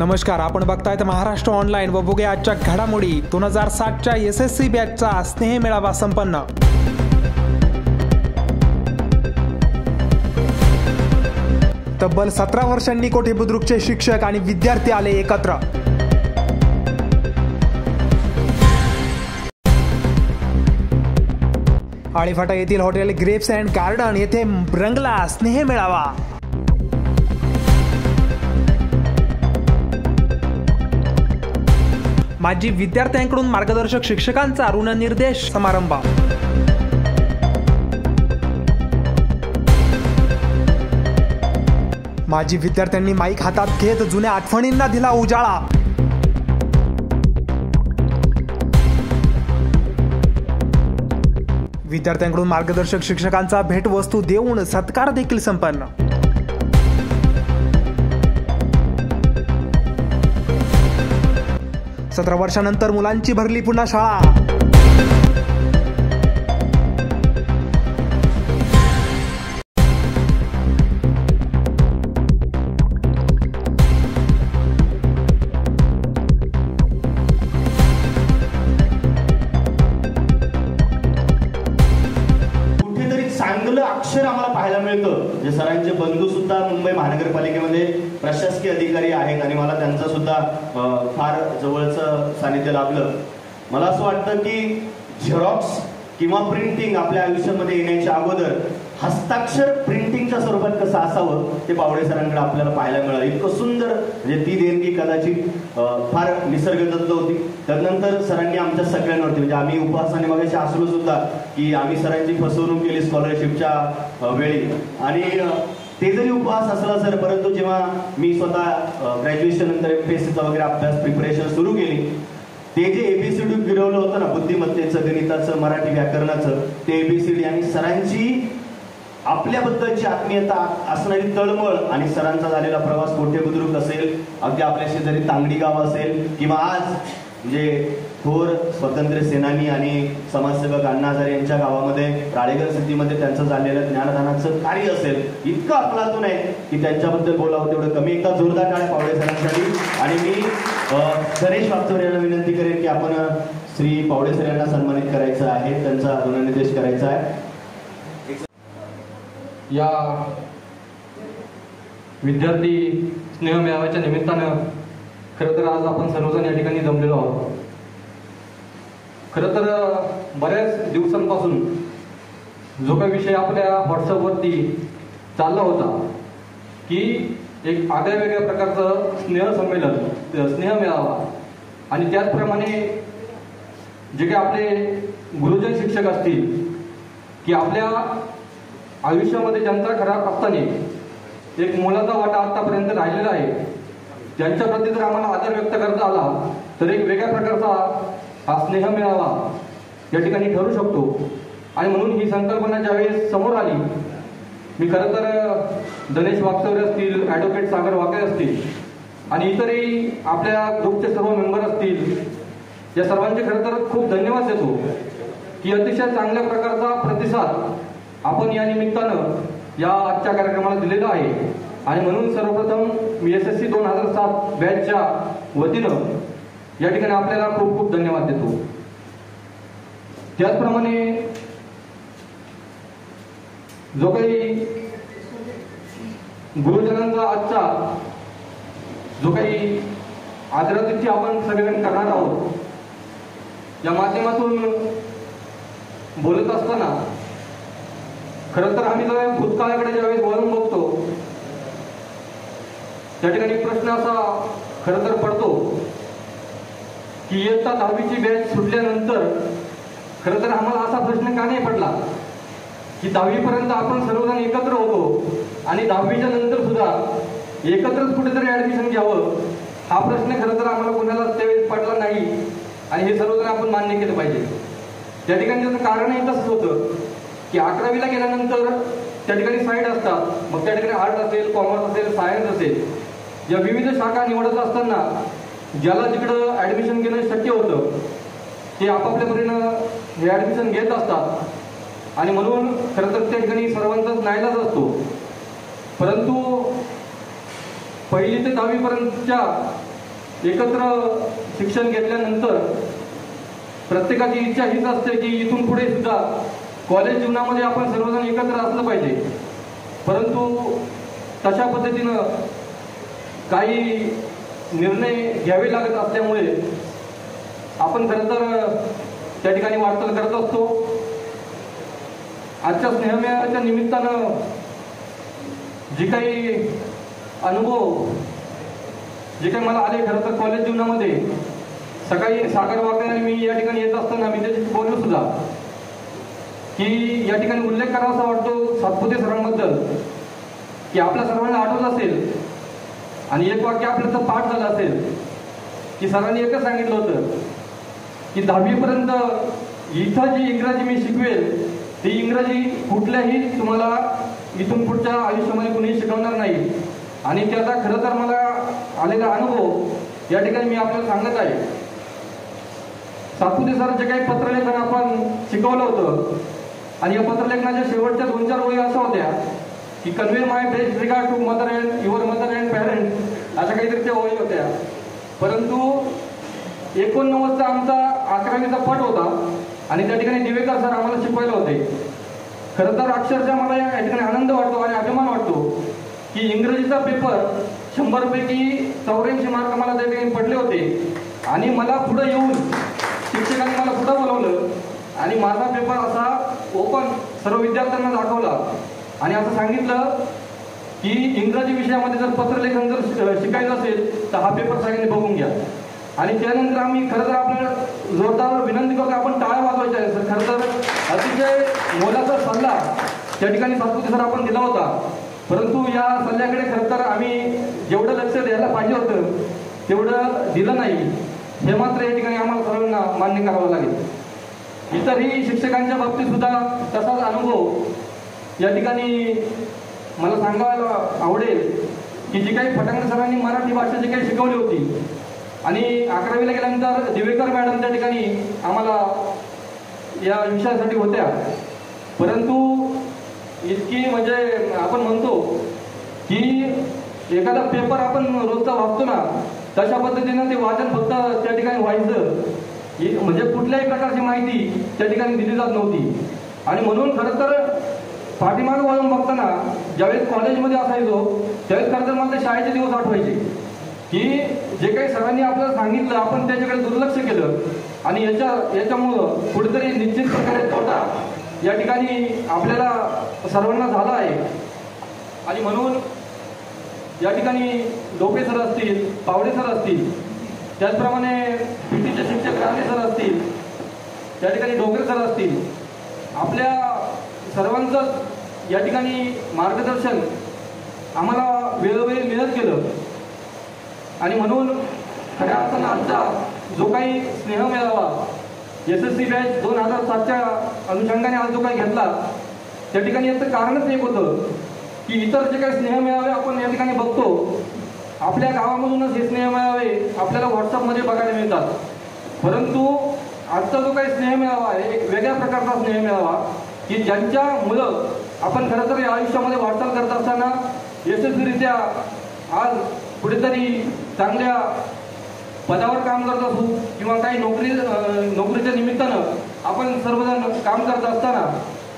नमस्कार, आपण बघतायत महाराष्ट्र ऑनलाईन व बघूया आजच्या घडामोडी. 2007च्या SSC बॅचचा स्नेह मेळावा संपन्न. तब्बल 17 वर्षांनी कोठे बुद्रुकचे शिक्षक आणि विद्यार्थी आले एकत्र. आळीफाटा येथील हॉटेल ग्रेप्स अँड गार्डन येथे रंगला स्नेह मेळावा. माजी विद्यार्थ्यांकडून मार्गदर्शक शिक्षकांचा ऋणनिर्देश समारंभ. माजी विद्यार्थ्यांनी माईक हातात घेत जुन्या आठवणींना दिला उजाळा. विद्यार्थ्यांकडून मार्गदर्शक शिक्षकांचा भेटवस्तू देऊन सत्कार देखील संपन्न. सतरा वर्षानंतर मुलांची भरली पुन्हा शाळा. चांगलं अक्षर आम्हाला पाहायला मिळतं. जे सरांचे बंधू सुद्धा मुंबई महानगरपालिकेमध्ये प्रशासकीय अधिकारी आहेत आणि मला त्यांचं सुद्धा फार जवळचं सानिध्य लाभलं. मला असं वाटतं की झेरॉक्स किंवा प्रिंटिंग आपल्या आयुष्यामध्ये येण्याच्या अगोदर हस्ताक्षर प्रिंटिंगच्या स्वरूपात कसं असावं ते पावडे सरांकडे आपल्याला पाहायला मिळालं. इतकं सुंदर, म्हणजे ती देणगी कदाचित फार निसर्गदत्त होती. त्यानंतर सरांनी आमच्या सगळ्यांवरती, म्हणजे आम्ही उपहासाने मगाशी असलो सुद्धा की आम्ही सरांची फसवणूक केली स्कॉलरशिपच्या वेळी, आणि ते जरी उपहास असला सर, परंतु जेव्हा मी स्वतः ग्रॅज्युएशन नंतर MPSCचा वगैरे अभ्यास प्रिपरेशन सुरू केली, ते जे ABCD गिरवलं होतं ना, बुद्धिमत्तेचं, गणिताचं, मराठी व्याकरणाचं, ते ABCD आणि सरांची आपल्याबद्दलची आत्मीयता असणारी तळमळ आणि सरांचा झालेला प्रवास कोठे बुद्रुक असेल, अगदी आपल्या शेजारी तांगडी गाव असेल, किंवा आज म्हणजे थोर स्वातंत्र्य सेनानी आणि समाजसेवक अण्णा हजारे यांच्या गावामध्ये राळेगण सिटीमध्ये त्यांचं झालेलं ज्ञानदानाचं कार्य असेल, इतकं अफलातून आहे की त्यांच्याबद्दल बोलावं तेवढं कमी. एकदा जोरदार टाळ्या पावडे सरांसाठी. आणि मी गणेश वागचौरे यांना विनंती करेन की आपण श्री पावडे सर यांना सन्मानित करायचं आहे, त्यांचा ऋणनिर्देश करायचा आहे. या विद्यार्थी स्नेह मेळाव्याच्या निमित्तानं खरं तर आज आपण सर्वजण या ठिकाणी जमलेलो आहोत. खरं तर बऱ्याच दिवसांपासून जो काही विषय आपल्या व्हॉट्सअपवरती चालला होता की एक आगळ्या वेगळ्या प्रकारचं स्नेह संमेलन, स्नेह मेळावा, आणि त्याचप्रमाणे जे काही आपले गुरुजन शिक्षक असतील की आपल्या आयुष्यामध्ये ज्यांचा खरा असताना एक मोलाचा वाटा आतापर्यंत राहिलेला आहे, त्यांच्या प्रती जर आम्हाला आदर व्यक्त करता आला तर एक वेगळ्या प्रकारचा हा स्नेह मेळावा या ठिकाणी ठरू शकतो. आणि म्हणून ही संकल्पना ज्यावेळेस समोर आली, मी खरं तर गणेश वागचौरे असतील, ॲडव्होकेट सागर वाके असतील आणि इतरही आपल्या ग्रुपचे सर्व मेंबर असतील, या सर्वांचे खरं तर खूप धन्यवाद देतो की अतिशय चांगल्या प्रकारचा प्रतिसाद आपण या निमित्तानं या आजच्या कार्यक्रमाला दिलेला आहे. आणि म्हणून सर्वप्रथम मी SSC 2007 बॅचच्या वतीनं या ठिकाणी आपल्याला खूप खूप धन्यवाद देतो. त्याचप्रमाणे जो काही गुरुजनांचा आजचा जो काही आदरातिथ्य आपण सगळेजण करणार आहोत, या माध्यमातून बोलत असताना खरं तर आम्ही जर भूतकाळाकडे ज्यावेळेस वळून बघतो, त्या ठिकाणी प्रश्न असा खरं तर पडतो की इयत्ता 10वीची बॅच सुटल्यानंतर खरं तर आम्हाला असा प्रश्न का नाही पडला की 10वी पर्यंत आपण सर्वजण एकत्र होतो आणि 10वीच्या नंतर सुद्धा एकत्रच कुठेतरी ऍडमिशन घ्यावं, हा प्रश्न खरं तर आम्हाला कोणाला त्यावेळेस पडला नाही. आणि हे सर्वजण आपण मान्य केलं पाहिजे. त्या ठिकाणी त्याचं कारणही तसंच होतं की 11वीला गेल्यानंतर त्या ठिकाणी साईड असतात, मग त्या ठिकाणी आर्ट असेल, कॉमर्स असेल, सायन्स असेल, या विविध शाखा निवडत असताना ज्याला जिकडं ऍडमिशन घेणं शक्य होतं ते आपापल्या परीनं हे ऍडमिशन घेत असतात. आणि म्हणून खरं तर त्या ठिकाणी सर्वांचाच नाईलाज असतो. परंतु पहिली ते 10वी पर्यंतच्या एकत्र शिक्षण घेतल्यानंतर प्रत्येकाची इच्छा हीच असते की इथून पुढे सुद्धा कॉलेज जीवनामध्ये आपण सर्वजण एकत्र असलं पाहिजे. परंतु तशा पद्धतीनं काही निर्णय घ्यावे लागत असल्यामुळे आपण खरं तर त्या ठिकाणी वार्तालाप करत असतो. आजच्या स्नेहमेळाव्याच्या निमित्तानं जे काही अनुभव जे काही मला आले खरं तर कॉलेज जीवनामध्ये, सकाळी सागर वाकड्याने मी या ठिकाणी येत असताना मी त्याच्याशी बोललो सुद्धा की या ठिकाणी उल्लेख करावासा वाटतो सातपुते सरांबद्दल की आपल्या सर्वांना आठवत असेल आणि एक वाक्य आपल्याचं पाठ झालं असेल की सरांनी एकच सांगितलं होतं की 10वीपर्यंत इथं जी इंग्रजी मी शिकवेल ती इंग्रजी कुठल्याही तुम्हाला इथून पुढच्या आयुष्यामध्ये कुणीही शिकवणार नाही. आणि त्याचा खरं तर मला आलेला अनुभव या ठिकाणी मी आपल्याला सांगत आहे. सातपुते सर जे काही पत्रलेखन आपण शिकवलं होतं आणि या पत्रलेखनाच्या शेवटच्या 2-4 ओळी अशा होत्या की convey my best regard to mother and your mother and parent अशा काहीतरी त्या ओळी होत्या. परंतु 89चा आमचा 11वीचा पट होता आणि त्या ठिकाणी दिवेकर सर आम्हाला शिकवायला होते. खरं तर अक्षरशः मला या ठिकाणी आनंद वाटतो आणि अभिमान वाटतो की इंग्रजीचा पेपर 100 पैकी 84 मार्क मला त्या ठिकाणी पडले होते आणि मला पुढे येऊन शिक्षकांनी मला पुढे बोलवलं आणि माझा पेपर असा ओपन सर्व विद्यार्थ्यांना दाखवला आणि असं सांगितलं की इंग्रजी विषयामध्ये जर पत्रलेखन जर शिकायचं असेल तर हा पेपर सगळ्यांनी बघून घ्या. आणि त्यानंतर आम्ही खरं तर आपल्याला जोरदार विनंती करतो आपण टाळ्या वाजवायच्या आहे सर. खरं तर अतिशय मोलाचा सल्ला त्या ठिकाणी सातपुते सर आपण दिला होता. परंतु या सल्ल्याकडे खरं तर आम्ही जेवढं लक्ष द्यायला पाहिजे होतं तेवढं दिलं नाही, हे मात्र या ठिकाणी आम्हाला सर्वांना मान्य करावं लागेल. इतरही शिक्षकांच्या बाबतीत सुद्धा तसाच अनुभव या ठिकाणी मला सांगायला आवडेल की जी काही फटांगरे सरांनी मराठी भाषा जी काही शिकवली होती आणि 11वीला गेल्यानंतर दिवेकर मॅडम त्या ठिकाणी आम्हाला या विषयासाठी होत्या. परंतु इतकी म्हणजे आपण म्हणतो की एखादा पेपर आपण रोजचा वाचतो ना तशा पद्धतीनं ते वाचन फक्त त्या ठिकाणी व्हायचं, म्हणजे कुठल्याही प्रकारची माहिती त्या ठिकाणी दिली जात नव्हती. आणि म्हणून खरं तर पाठीमागे वळून बघताना ज्यावेळेस कॉलेजमध्ये असायचो त्यावेळेस खरं तर मला ते शाळेचे दिवस आठवायचे की जे काही सरांनी आपल्याला सांगितलं आपण त्याच्याकडे दुर्लक्ष केलं आणि याच्यामुळं कुठेतरी निश्चित प्रकारे तोटा या ठिकाणी आपल्याला सर्वांना झाला आहे. आणि म्हणून या ठिकाणी डोपे सर असतील, पावडे सर असतील, त्याचप्रमाणे पीटीचे शिक्षक राणे सर असतील, त्या ठिकाणी डोंगरे सर असतील, आपल्या सर्वांचं या ठिकाणी मार्गदर्शन आम्हाला वेळोवेळी मिळत गेलं. आणि म्हणून खऱ्या अर्थानं आजचा जो काही स्नेह मेळावा SSC बॅच 2007च्या अनुषंगाने आज जो काही घेतला त्या ठिकाणी याचं कारणच एक होतं की इतर जे काही स्नेह मेळावे आपण या ठिकाणी बघतो आपल्या गावामधूनच हे स्नेह मेळावे आपल्याला व्हॉट्सअपमध्ये बघायला मिळतात. परंतु आजचा जो काही स्नेह मेळावा आहे एक वेगळ्या प्रकारचा स्नेह मेळावा की ज्यांच्या मुलं आपण खरं तर या आयुष्यामध्ये वाटचाल करत असताना यशस्वीरित्या आज कुठेतरी चांगल्या पदावर काम करत असू किंवा काही नोकरीच्या निमित्तानं आपण सर्वजण काम करत असताना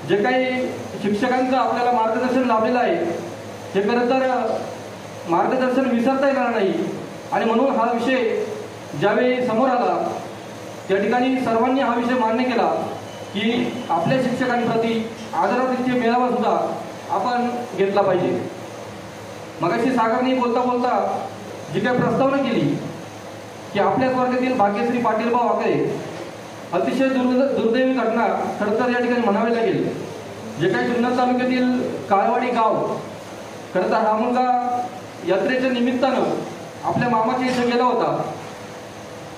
जे काही शिक्षकांचं आपल्याला मार्गदर्शन लाभलेलं आहे हे खरं तर मार्गदर्शन विसरता येणार नाही. आणि म्हणून हा विषय ज्यावेळी समोर आला त्या ठिकाणी सर्वांनी हा विषय मान्य केला की आपल्या शिक्षकांप्रती आदरातिथ्य मेळावा सुद्धा आपण घेतला पाहिजे. मगाशी सागरने बोलता बोलता जी काही प्रस्तावना केली की आपल्याच वर्गातील भाग्यश्री पाटीलभाऊ वाकरे अतिशय दुर्दैवी घटना खरं तर या ठिकाणी म्हणावी लागेल. जे काही जुन्नर तालुक्यातील काळवाडी गाव खरं तर हा मुलगा यात्रेच्या निमित्तानं आपल्या मामाच्या इथे गेला होता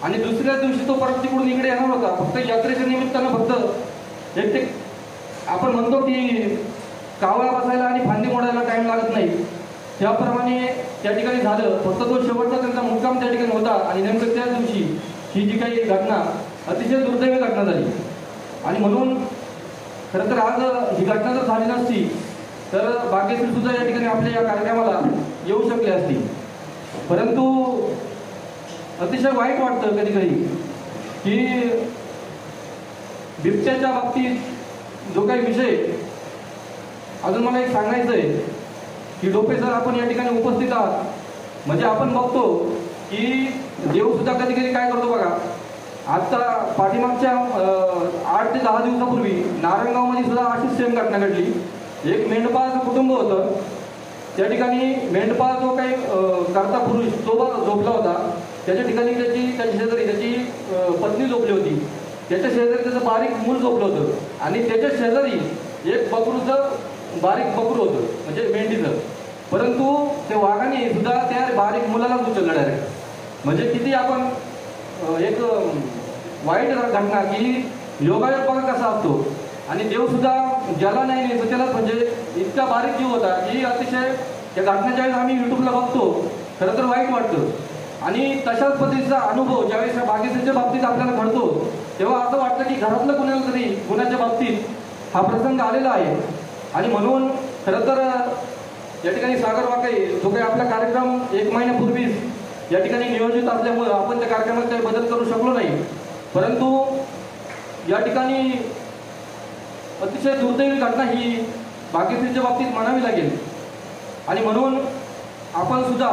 आणि दुसऱ्या दिवशी तो परत तिकडून इकडे येणार होता. फक्त यात्रेच्या निमित्तानं फक्त एक ते आपण म्हणतो की कावळा बसायला आणि फांदी मोडायला टाइम लागत नाही त्याप्रमाणे त्या ठिकाणी झालं. फक्त तो शेवटचा त्यांचा मुक्काम त्या ठिकाणी होता आणि नेमकं त्याच दिवशी ही जी काही घटना अतिशय दुर्दैवी घटना झाली. आणि म्हणून खरं तर आज ही घटना जर झाली नसती तर भाग्यश्री सुद्धा या ठिकाणी आपल्या या कार्यक्रमाला येऊ शकले असती. परंतु अतिशय वाईट वाटतं कधी कधी की बिबट्याच्या बाबतीत जो काही विषय अजून मला एक सांगायचं आहे की डोपे सर आपण या ठिकाणी उपस्थित आहात म्हणजे आपण बघतो की देव सुद्धा कधी कधी काय करतो बघा. आता पाठीमागच्या 8 ते 10 दिवसापूर्वी नारायणगावमध्ये सुद्धा अशीच सेम घटना घडली. एक मेंढपाळाचं कुटुंब होतं. त्या ठिकाणी मेंढपाळ जो काही करता पुरुष तो झोपला होता. त्याच्या ठिकाणी त्याच्या शेजारी त्याची पत्नी झोपली होती. त्याच्या शेजारी त्याचं बारीक मूल झोपलं होतं आणि त्याच्या शेजारी एक बकरूचं बारीक बकरू होतं म्हणजे मेंढीचं. परंतु त्या वाघाने सुद्धा त्या बारीक मुलालाच उचललं डायरेक्ट. म्हणजे किती आपण एक वाईट घटना की योगायोग बघा कसा असतो. आणि देव सुद्धा ज्याला नाही नेतो त्याला म्हणजे इतका बारीक जीव होता की अतिशय त्या घटनेच्या वेळेस आम्ही युट्यूबला बघतो खरं तर वाईट वाटतं. आणि तशाच पद्धतीचा अनुभव ज्यावेळेस बागेच्या बाबतीत आपल्याला घडतो तेव्हा असं वाटतं की घरातलं कुणाला तरी गुन्ह्याच्या बाबतीत हा प्रसंग आलेला आहे. आणि म्हणून खरं तर या ठिकाणी सागर वाकई जो काही आपला कार्यक्रम 1 महिन्यापूर्वीच या ठिकाणी नियोजित असल्यामुळं आपण त्या कार्यक्रमात काही बदल करू शकलो नाही. परंतु या ठिकाणी अतिशय दुर्दैवी घटना ही बागेच्या बाबतीत म्हणावी लागेल. आणि म्हणून आपण सुद्धा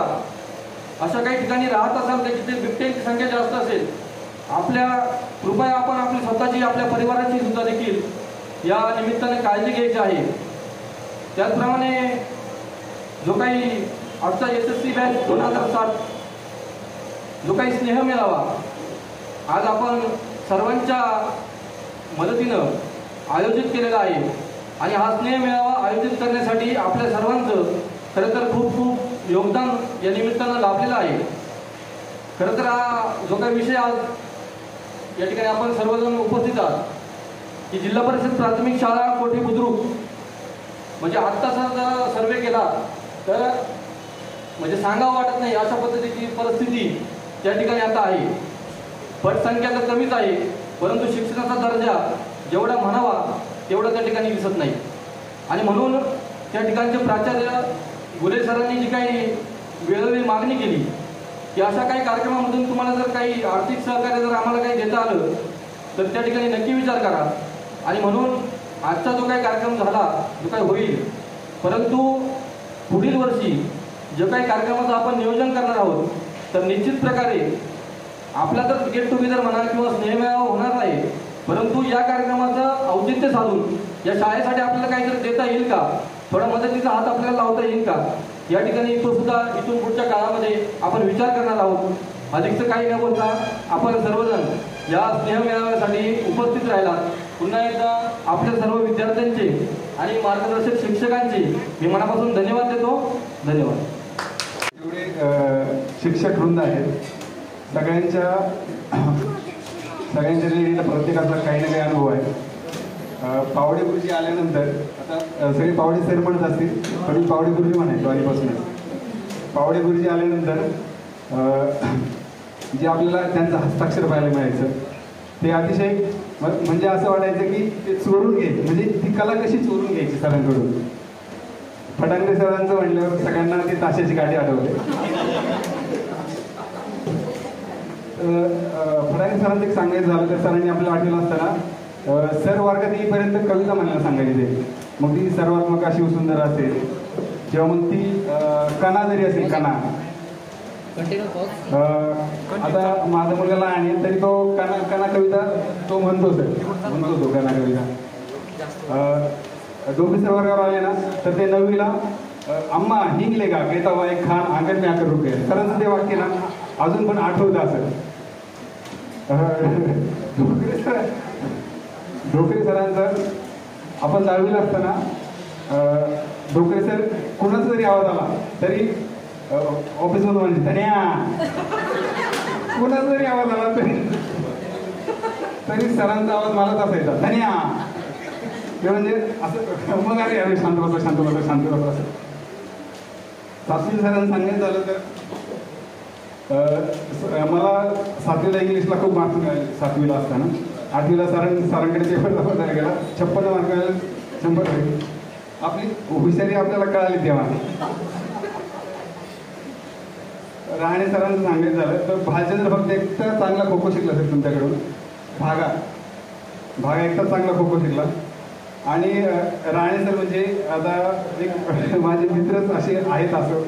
अशा काही ठिकाणी राहत असाल तर जिथे बिबट्यांची संख्या जास्त असेल आपल्या कृपया आपण आपली स्वतःची आपल्या परिवाराची सुद्धा देखील या निमित्ताने काळजी घ्यायची आहे. त्याचप्रमाणे जो काही आजचा SSC बॅच 2007 जो काही स्नेह मेळावा आज आपण सर्वांच्या मदतीनं आयोजित केलेला आहे. आणि हा स्नेह मेळावा आयोजित करण्यासाठी आपल्या सर्वांचं खरं तर खूप खूप योगदान या निमित्तानं लाभलेलं आहे. खरं तर हा जो काही विषय आज या ठिकाणी आपण सर्वजण उपस्थित आहात की जिल्हा परिषद प्राथमिक शाळा कोठे बुद्रुक म्हणजे आत्ताचा जर सर्वे केला तर म्हणजे सांगावं वाटत नाही अशा पद्धतीची परिस्थिती त्या ठिकाणी आता आहे. पटसंख्या तर कमीच आहे परंतु शिक्षणाचा दर्जा जेवढा म्हणावा तेवढा त्या ठिकाणी दिसत नाही. आणि म्हणून त्या ठिकाणचे प्राचार्य गुले सरांनी जी काही वेळोवेळी मागणी केली की अशा काही कार्यक्रमामधून तुम्हाला जर काही आर्थिक सहकार्य जर आम्हाला काही देता आलं तर त्या ठिकाणी नक्की विचार करा. आणि म्हणून आजचा जो काही कार्यक्रम झाला जो काही होईल परंतु पुढील वर्षी जो काही कार्यक्रमाचं आपण नियोजन करणार आहोत तर निश्चित प्रकारे आपला तर गेट टुगेदर म्हणा किंवा स्नेहमेळावा होणार नाही परंतु या कार्यक्रमाचं औचित्य साधून या शाळेसाठी आपल्याला काहीतरी देता येईल का थोडा मदतीचा हात आपल्याला लावता येईल का या ठिकाणी तो सुद्धा इथून पुढच्या काळामध्ये आपण विचार करणार आहोत. अधिकचं काही न बोलता आपण सर्वजण या स्नेह मेळाव्यासाठी उपस्थित राहिलात. पुन्हा एकदा आपल्या सर्व विद्यार्थ्यांचे आणि मार्गदर्शक शिक्षकांचे मी मनापासून धन्यवाद देतो. धन्यवाद. एवढे शिक्षक वृंद आहेत सगळ्यांच्या लेडीला प्रत्येकाचा काही ना काही अनुभव आहे. पावडे गुरुजी आल्यानंतर आता सगळे पावडे सर म्हणत असतील पण मी पावडे गुरुजी म्हणायचो आधीपासूनच. पावडे गुरुजी आल्यानंतर जे आपल्याला त्यांचं हस्ताक्षर पाहायला मिळायचं ते अतिशय म्हणजे असं वाटायचं की ते चोरून घ्यायचे म्हणजे ती कला कशी चोरून घ्यायची सरांकडून. फटांगरे सरांचं म्हणल्यावर सगळ्यांना ती ताशाची गाडी आठवते. फटांगरे सरांचं एक सांगायचं झालं तर सरांनी आपल्याला आठवलं असताना सर वर्गात येईपर्यंत कविता म्हणायला सांगायची. मग ती सर्वात्मक शिवसुंदर असेल किंवा मग ती कणा जरी असेल कणा. आता माझा मुलगा लहान आहे तरी तो कणा कविता तो म्हणतो तो कणा कविता. डोंबी सर वर्गावर आले ना तर ते 9वीला अम्मा हिंगले का घेता वाय खान आंगण में आकर रुके सरांचं ते वाक्य ना अजून पण आठवतं असं. ढोकरे सरांचं आपण 10वीला असताना ढोकरे सर कुणाचा जरी आवाज आला तरी ऑफिसमधून म्हणजे धन्या कुणाचा जरी आवाज आला तरी सरांचा आवाज मलाच असायचा धन्या. ते म्हणजे असं मग अरे शांत बसा असं. 7वी सरांचं सांगायचं झालं तर मला 7वीला इंग्लिशला खूप मार्क्स मिळाले 7वीला असताना. 8वीला सरांकडे पेपर दाखवता गेला 56 मार्क मिळाले 100. आपली हुशारी आपल्याला कळाली तेव्हा. राहणे सरांचं सांगायचं झालं तर भालचंद्र फक्त एकटा चांगला खो खो शिकला सर तुमच्याकडून. भागा एकटा चांगला खो खो शिकला. आणि राणे सर म्हणजे आता एक माझे मित्रच असे आहेत असं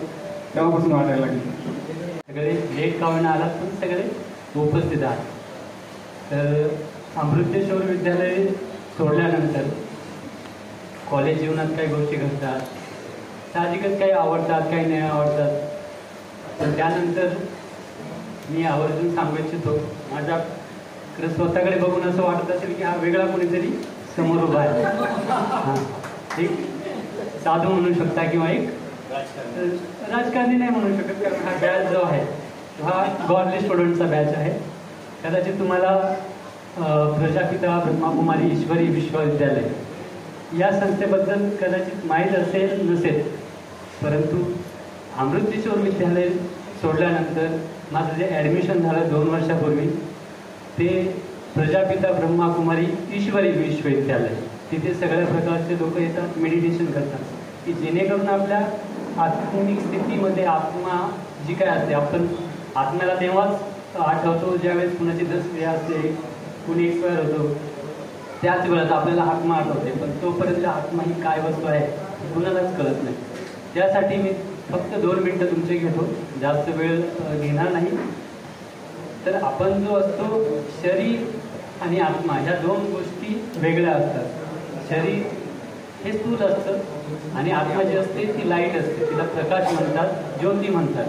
तेव्हापासून वाटायला लागले. सगळे लेट का होईना आलात पण सगळे उपस्थित आहात. तर अमृतेश्वर विद्यालय सोडल्यानंतर कॉलेज जीवनात काही गोष्टी घडतात, साहजिकच काही आवडतात काही नाही आवडतात. पण त्यानंतर मी आवर्जून सांगू इच्छितो, माझ्याकडे स्वतःकडे बघून असं वाटत असेल की हा वेगळा कोणीतरी समोर उभा आहे. हां, एक साधू म्हणू शकता किंवा एक राजकारणी नाही म्हणू शकत, कारण हा बॅच जो आहे हा गॉडली स्टुडंटचा बॅच आहे. कदाचित तुम्हाला प्रजापिता ब्रह्माकुमारी ईश्वरी विश्वविद्यालय या संस्थेबद्दल कदाचित माहीत असेल नसेल, परंतु अमृतेश्वर विद्यालय सोडल्यानंतर माझं जे ॲडमिशन झालं 2 वर्षापूर्वी ते प्रजापिता ब्रह्माकुमारी ईश्वरी विश्वविद्यालय. तिथे सगळ्या प्रकारचे लोक येतात, मेडिटेशन करतात की जेणेकरून आपल्या आत्मिक स्थितीमध्ये आत्मा जी काय असते, आपण आत्म्याला तेव्हाच आठवतो ज्यावेळेस कुणाची दसक्रिया असते, कुणी एक्सपायर होतो, त्याच वेळेस आपल्याला आत्मा आठवते. पण तोपर्यंत आत्मा ही काय वस्तू आहे कुणालाच कळत नाही. त्यासाठी मी फक्त 2 मिनटं तुमचे घेतो, जास्त वेळ घेणार नाही. तर आपण जो असतो शरीर आणि आत्मा ह्या 2 गोष्टी वेगळ्या असतात. शरीर हे स्थूल असतं आणि आत्मा जी असते ती लाईट असते, तिला प्रकाश म्हणतात, ज्योती म्हणतात.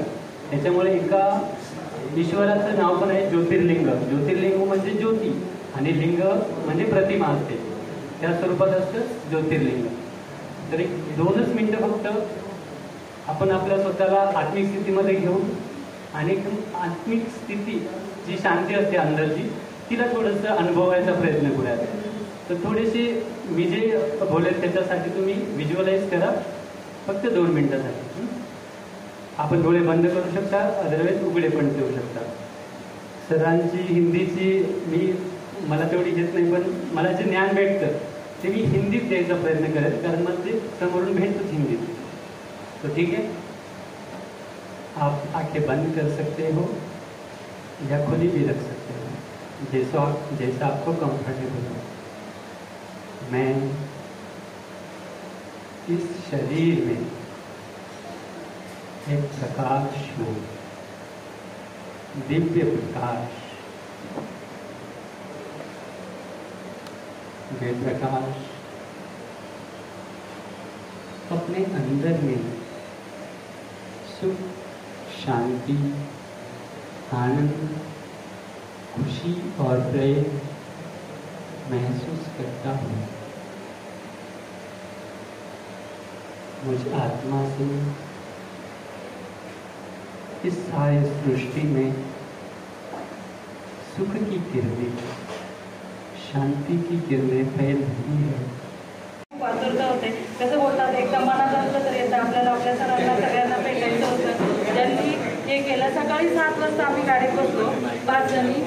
त्याच्यामुळे एका ईश्वराचं नाव पण आहे ज्योतिर्लिंग. ज्योतिर्लिंग म्हणजे ज्योती आणि लिंग म्हणजे प्रतिमा असते, त्या स्वरूपात असतं ज्योतिर्लिंग. तर एक 2च मिनटं फक्त आपण आपल्या स्वतःला आत्मिक स्थितीमध्ये घेऊन आणि आत्मिक स्थिती जी शांती असते अंदरची तिला थोडंसं अनुभवायचा प्रयत्न करूयात. तर थोडेसे मी जे बोलेल त्याच्यासाठी तुम्ही व्हिज्युअलाइज करा फक्त 2 मिनटासाठी. आपण डोळे बंद करू शकता, अदरवाईज उघडे पण ठेवू शकता. सरांची हिंदीची मला तेवढी घेत नाही, पण मला जे ज्ञान भेटतं ते मी हिंदीत द्यायचा प्रयत्न करेल, कारण मला ते समोरून भेटतंच हिंदीत. तो ठीक है, आप आंखें बंद कर सकते हो या खुली भी रख सकते हो, जैसा आपको कंफर्टेबल हो. मैं इस शरीर में एक प्रकाश हूँ, दिव्य प्रकाश. वे प्रकाश अपने अंदर में सुख, शांति, आनंद, खुशी और प्रेम महसूस करता हूँ. मुझ आत्मा से इस सारी सृष्टि में सुख की किरणें, शांति की किरणें फैल रही है. पात्रता होते कसं बोलतात, एकदा मनात असलं तर येतं आपल्याला आपल्या सरांना सगळ्यांना भेटायचं होतं. ज्यांनी हे केलं, सकाळी 7 वाजता आम्ही गाडीत बसलो 5 जणी.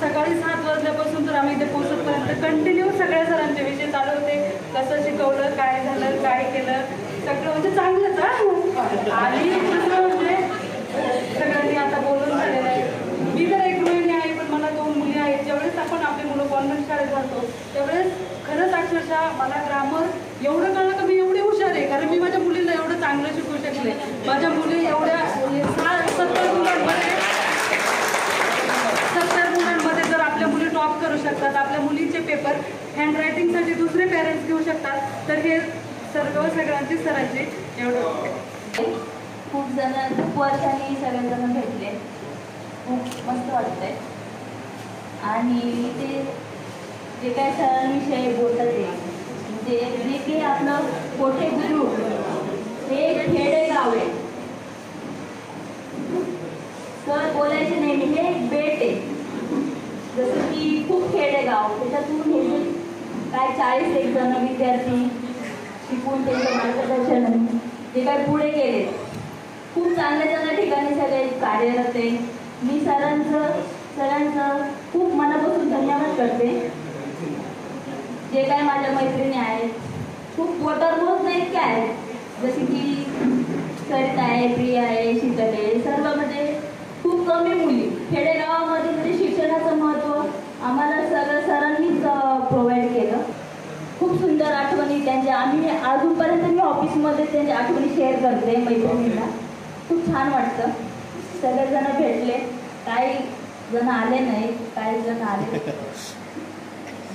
सकाळी 7 वाजल्यापासून तर आम्ही इथे पोहोचतपर्यंत कंटिन्यू सगळ्या सरांचे विषय चालू होते. कसं शिकवलं, काय झालं, काय केलं, सगळं म्हणजे चांगलंच. आणि दुसरं म्हणजे सगळ्यांनी आता बोलून झालेलं आहे. मी तर एक मुलगी आहे, पण मला 2 मुली आहेत. ज्यावेळेस आपण आपली मुलं कॉन्व्हेंट शाळेत घालतो त्यावेळेस खरंच अक्षरशः मला ग्रामर एवढं कळलं का मी एवढी हुशार आहे, कारण मी माझ्या मुलीला एवढं चांगलं शिकवू शकले. माझ्या मुली एवढ्या 70 मुलांमध्ये जर आपल्या मुली टॉप करू शकतात, आपल्या मुलींचे पेपर हँडरायटिंगसाठी दुसरे पेरेंट्स घेऊ शकतात, तर हे सगळ्यांचे सरांचे एवढं. खूप वर्षांनी सगळेजण भेटले, खूप मस्त वाटतंय. आणि ते जे काय सरांविषयी बोलतात ते म्हणजे जे की आपलं कोठे बुद्रुक हे खेडेगाव आहे. सर बोलायचे नेहमी हे एक बेट आहे, जसं की खूप खेडेगाव, त्याच्यातून हे जे काय 40 जण विद्यार्थी शिकून त्यांच्या मार्गदर्शन जे काय पुढे गेले, खूप चांगल्या चांगल्या ठिकाणी सगळे कार्यरत आहे. मी सरांचं खूप मनापासून धन्यवाद करते. जे काय माझ्या मैत्रिणी आहेत, खूप वॉटरबोट नाही इतके आहेत, जसे की सरिता आहे, प्रिया आहे, शीतल आहे, सर्व म्हणजे अजूनपर्यंत मी ऑफिसमध्ये त्यांच्या आठवणी शेअर करते मैत्रिणींना. खूप छान वाटतं. सगळेजण भेटले, काही जण आले नाही, काही जण आले.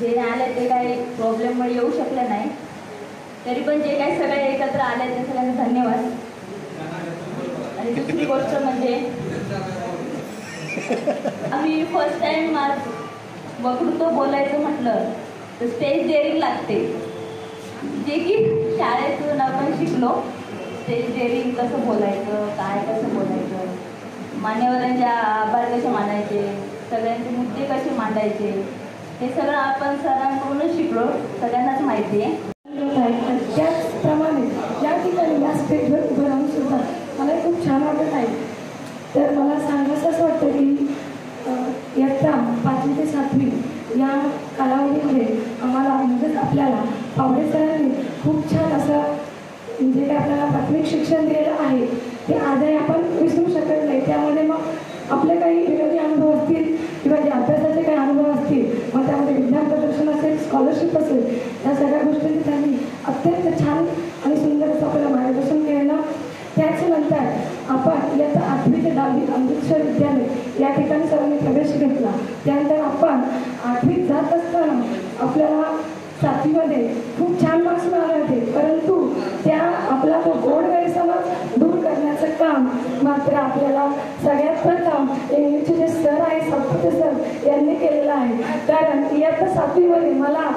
जे आले ते काही प्रॉब्लेममुळे येऊ शकले नाही, तरी पण जे काही सगळे एकत्र आले ते सगळ्यांना धन्यवाद. आणि दुसरी गोष्ट म्हणजे आम्ही फर्स्ट टाइम वक्तृत्व बोलायचं म्हटलं तर स्टेज डेअरिंग लागते, जे की शाळेतून आपण शिकलो. स्टेज डेअरिंग कसं बोलायचं, काय कसं बोलायचं, मान्यवरांच्या आभार कसे मानायचे, सगळ्यांचे मुद्दे कसे मांडायचे, हे सगळं आपण सरांकडूनच शिकलो. सगळ्यांनाच माहिती आहे. त्याचप्रमाणे या ठिकाणी या स्टेजवर उभं राहून सुद्धा मला खूप छान वाटत आहे. तर मला सांगायचं असं वाटतं की इयत्ता 5वी ते 7वी या कालावधीमध्ये आम्हाला म्हणजेच आपल्याला पावडे सरांनी खूप छान असं जे काही आपल्याला प्राथमिक शिक्षण दिलेलं आहे ते आजही आपण विसरू शकत नाही. त्यामध्ये मग आपले काही विनोदी अनुभव असतील किंवा जे अभ्यासाचे काही अनुभव असतील, मग त्यामध्ये विज्ञान प्रदर्शन असेल, स्कॉलरशिप असेल, या सगळ्या गोष्टींची त्यांनी अत्यंत छान आणि सुंदर असं आपल्याला मार्गदर्शन केलं. त्याच्यानंतर आपण इयत्ता 8वी ते 10वी अमृतसर विद्यालय या ठिकाणी सर्वांनी प्रवेश घेतला. त्यानंतर आपण 8वीत जात असताना आपल्याला 7वीमध्ये खूप छान मार्क्स मिळाले होते, परंतु त्या आपला तो गोड गैरसमज दूर करण्याचं काम मात्र आपल्याला सगळ्यात प्रथम इंग्लिशचे जे सर आहे, सातपुते सर यांनी केलेलं आहे. कारण इयत्ता 7वीमध्ये मला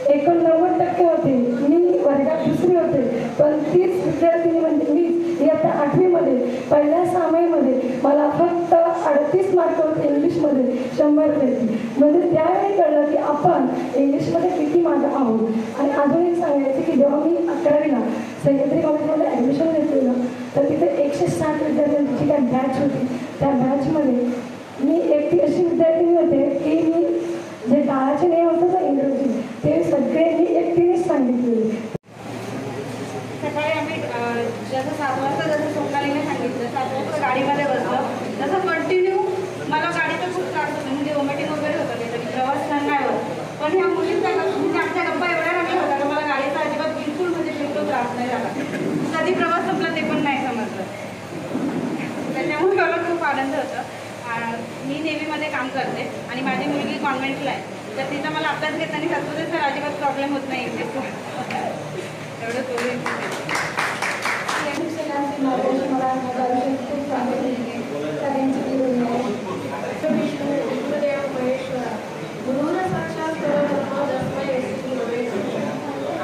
89% होते, मी वर्गात दुसरी होते, पण तीच विद्यार्थिनी म्हणजे मी इयत्ता 8वीमध्ये पहिल्या 6 महिन्यामध्ये मला फक्त 38 मार्क होते इंग्लिशमध्ये 100पैकी. म्हणजे त्यावेळी कळलं की आपण इंग्लिशमध्ये किती मागं आहोत. आणि अजून एक सांगायचं की जेव्हा मी 11वीला सह्याद्री कॉलेजमध्ये ॲडमिशन घेतलेलं तर तिथे 160 विद्यार्थ्यांची काय बॅच होती. त्या बॅचमध्ये मी एकटी अशी विद्यार्थिनी होते की मी जे काळाचे नियम होतं ना इंग्रजी, ते सगळे मी एकटीनेच सांगितलेले. सकाळी आम्ही जसं 7 वाजता जसं सोमकालीने सांगितलं 7 वाजता गाडीमध्ये बसलो, तसं कंटिन्यू मला गाडीचं खूप त्रास होतो, म्हणजे वॉमिटिंग वगैरे होतं, त्याच्यात प्रवास नाही होत. पण ह्या मुलींचा म्हणजे आमच्या गप्पा एवढ्या रंगल्या होता की मला गाडीचा अजिबात बिलकुल त्रास नाही झाला. कधी प्रवास संपला ते पण नाही समजलं. त्याच्यामुळे मला खूप आनंद होतो. मी नेव्हीमध्ये काम करते आणि माझी मुलगी कॉन्व्हेंटला आहे, तर तिचा मला अभ्यास घेताना सातपुते सर अजिबात प्रॉब्लेम होत नाही. एवढं बोलून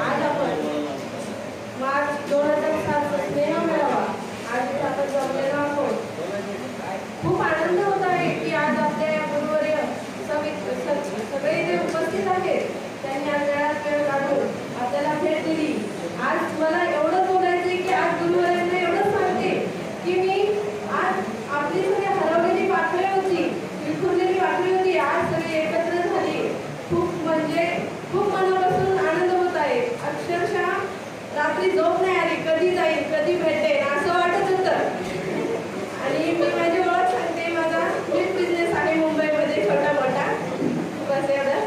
आज आपण मार्च 2007 स्नेह मेळावा आज आपण जमलेलो आहोत. खूप आनंद होत आहे की आज आपल्या या गुरुवर्य सगळे जे उपस्थित आहेत त्यांनी आज वेळात वेळ काढून आपल्याला भेट दिली. आज मला एवढं बोलायचं आहे की आज गुरुवर्यांना एवढं सांगते की मी आज आपली सगळी हरवलेली पातळी होती, विखुरलेली पातळी होती, आज सगळी एकत्र झाली. खूप मनापासून आनंद होत आहे. अक्षरशः रात्री झोप नाही आली, कधी जाईल, कधी भेटेल असं वाटत होतं. आणि मी माझी ओळख सांगते, माझा मीच बिझनेस आहे मुंबईमध्ये छोटा मोठा, बस एवढं.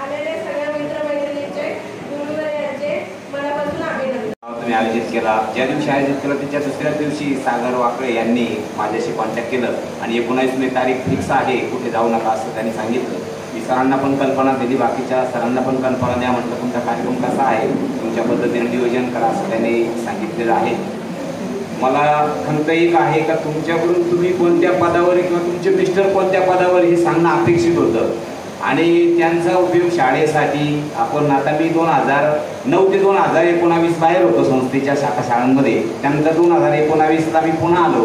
आलेले सगळ्या मित्रमैत्रिणींचे गुरुवर्यांचे मनापासून अभिनंदन. तुम्ही आयोजित केला, ज्या दिवशी आयोजित केलं त्याच्या दुसऱ्याच दिवशी सागर वाकळे यांनी माझ्याशी कॉन्टॅक्ट केलं आणि 19 तारीख फिक्स आहे, कुठे जाऊ नका असं त्यांनी सांगितलं. मी सरांना पण कल्पना दिली, बाकीच्या सरांना पण कल्पना द्या, म्हटलं तुमचा कार्यक्रम कसा आहे, तुमच्या पद्धतीने नियोजन करा असं त्यांनी सांगितलेलं आहे. मला खंत एक आहे का तुमच्याकडून तुम्ही कोणत्या पदावर किंवा तुमचे मिस्टर कोणत्या पदावर हे सांगणं अपेक्षित होतं आणि त्यांचा उपयोग शाळेसाठी आपण आता मी 2009 ते 2019 बाहेर होतो संस्थेच्या शाळांमध्ये. त्यानंतर 2019ला मी पुन्हा आलो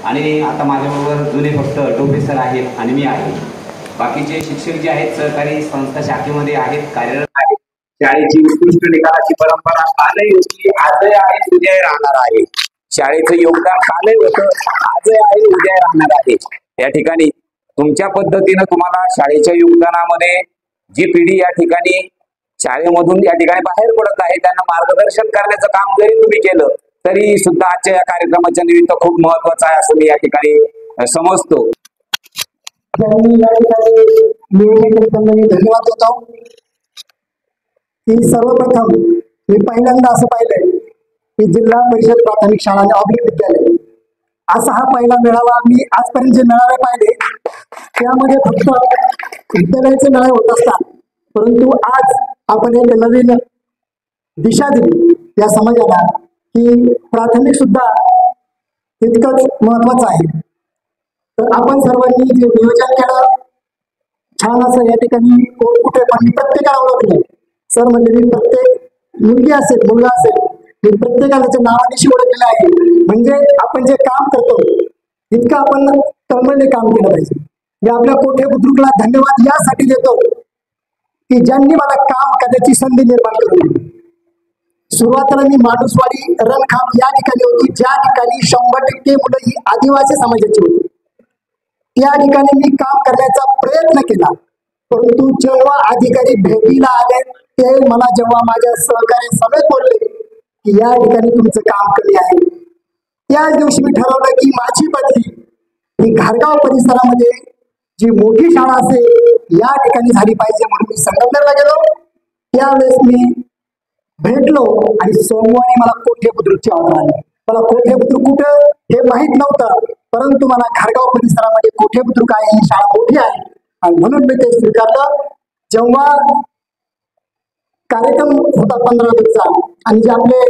आणि आता माझ्याबरोबर जुने फक्त प्रोफेसर आहेत आणि मी आहे. बाकीचे शिक्षक जे आहेत सहकारी संस्था शाखेमध्ये आहेत, कार्यरत आहेत. शाळेची उत्कृष्ट निकालाची परंपरा कालही होती, आजही आहे, उद्याही राहणार आहे. शाळेचं योगदान कालही होतं, आजही आहे, उद्याही राहणार आहे. या ठिकाणी तुमच्या पद्धतीनं तुम्हाला शाळेच्या योगदानामध्ये जी पिढी या ठिकाणी शाळेमधून या ठिकाणी बाहेर पडत आहे त्यांना मार्गदर्शन करण्याचं काम जरी तुम्ही केलं तरी सुद्धा आजच्या या कार्यक्रमाच्या निमित्त खूप महत्वाचं आहे असं मी या ठिकाणी समजतो. धन्यवाद देतो की सर्वप्रथम मी पहिल्यांदा असं पाहिलंय की जिल्हा परिषद प्राथमिक शाळा आणि ऑब्लिक विद्यालय असा हा पहिला मेळावा मी आजपर्यंत जे मेळावे पाहिले त्यामध्ये फक्त विद्यालयाचे मेळावे होत असतात, परंतु आज आपण एक नवीन दिशा दिली या समाजाला की प्राथमिक सुद्धा तितकंच महत्वाचं आहे. तर आपण सर्वांनी जे नियोजन केलं छान असं या ठिकाणी कोण कुठे पण मी प्रत्येकाला ओळखलं. सर म्हणजे मी प्रत्येक मुलगी असेल मुलगा असेल मी प्रत्येकाला त्याच्या नावानिशी ओळखलेलं आहे. म्हणजे आपण जे काम करतो तितकं आपण तळमळीने काम केलं पाहिजे. मी आपल्या कोठे बुद्रुकला धन्यवाद यासाठी देतो की ज्यांनी मला काम करण्याची संधी निर्माण करून दिली. सुरुवातीला मी माणूसवाडी रणखाम या ठिकाणी होती ज्या ठिकाणी 100% मुलं ही आदिवासी समाजाची होती. त्या ठिकाणी मी काम करण्याचा प्रयत्न केला, परंतु जेव्हा अधिकारी भेटीला आले ते मला जेव्हा माझ्या सहकारी समेत बोलले की या ठिकाणी तुमचं काम कमी आहे, त्याच दिवशी मी ठरवलं की माझी बदली ही घारगाव परिसरामध्ये जी मोठी शाळा असेल या ठिकाणी झाली पाहिजे म्हणून मी संगमनेरला गेलो. त्यावेळेस मी भेटलो आणि सोमवारी मला कोठे बुद्रुकची ऑर्डर आली. मला कोठे बुद्रुक कुठं हे माहीत नव्हतं, परंतु मला घारगाव परिसरामध्ये कोठे बुद्रुक आहे, ही शाळा मोठी आहे आणि म्हणून मी ते स्वीकारलं. जेव्हा कार्यक्रम होता 15 दिवसाचा आणि जे आपले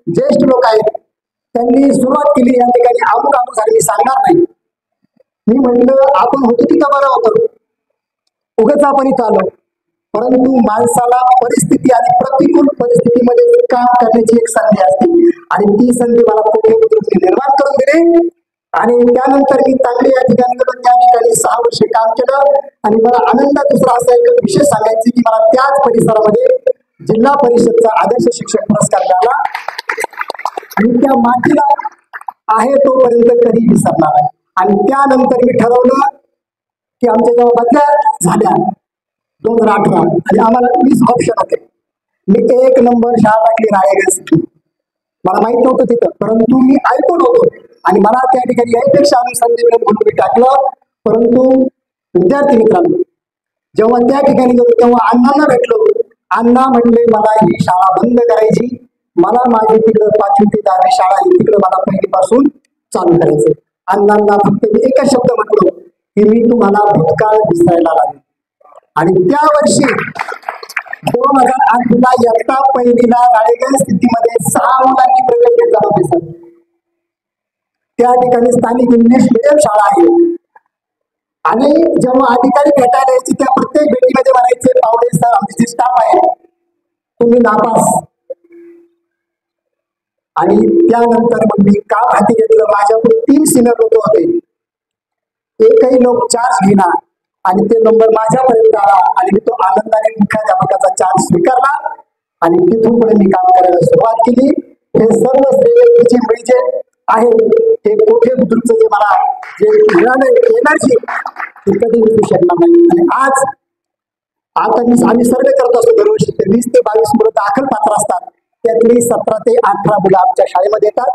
ज्येष्ठ लोक आहेत त्यांनी सुरुवात केली या ठिकाणी अमुक अमुक झाले मी सांगणार नाही. मी म्हटलं आपण होतो तिथं बरं होतं, उगाच आपण इथं आलो. परंतु माणसाला परिस्थिती आणि प्रतिकूल परिस्थितीमध्ये काम करण्याची एक संधी असते आणि ती संधी मला कोठे बुद्रुकने निर्माण करून दिली. आणि त्यानंतर मी चांगली या ठिकाणी गेलो. त्या ठिकाणी 6 वर्ष काम केलं आणि मला आनंद दुसरा असा एक विशेष सांगायचे की मला त्याच परिसरामध्ये जिल्हा परिषदचा आदर्श शिक्षक पुरस्कार मिळाला. मी त्या मातीला आहे तोपर्यंत कधी विसरणार आहे. आणि त्यानंतर मी ठरवलं की आमच्या जेव्हा बदल्या झाल्या 2018 आणि आम्हाला 20 ऑप्शन होते. मी 1 नंबर शाळा टाकली रायगड. मला माहित नव्हतं तिथं, परंतु मी ऐकून होतो आणि मला त्या ठिकाणी यापेक्षा अनुसंधी म्हणून मी टाकलं. परंतु विद्यार्थी मित्रांनो जेव्हा त्या ठिकाणी गेलो तेव्हा अण्णांना भेटलो. अण्णा म्हणले मला ही शाळा बंद करायची, मला माझी तिकडं 5वी ते 10वी शाळा आहे तिकडं मला पहिलीपासून चालू करायचं. अण्णांना फक्त मी एकच शब्द म्हटलो की मी तुम्हाला भूतकाळ विसरायला लागेल. आणि त्या वर्षी 2008ला इयत्ता पहिलीला राळेगण स्थितीमध्ये 6 मुलांनी प्रवेश घेतला होता. त्या ठिकाणी स्थानिक इंग्लिश मिडियम शाळा आहे आणि जेव्हा अधिकारी भेटायला यायचे त्या प्रत्येक भेटीमध्ये म्हणायचे पावडे सर आमचे जे स्टाफ आहे तुम्ही नापास. आणि त्यानंतर मग मी काम हाती घेतलं. माझ्याकडे 3 सिनियर लोक होते, एकही लोक चार्ज घेणार आणि ते नंबर माझ्यापर्यंत आला आणि मी तो आनंदाने मुख्याध्यापकाचा चार्ज स्वीकारला आणि तिथून पुढे मी काम करायला सुरुवात केली. हे सर्व श्रेय जे म्हणजे आहे ते कोठे बुद्रुकचं जे मला जे मिळालं एनर्जी ते कधी विसरू शकणार नाही. आणि आज आता आम्ही सर्वे करत असतो दरवर्षी 20 ते 22 मुलं दाखल पात्र असतात, त्यातली 17 ते 18 मुलं आमच्या शाळेमध्ये येतात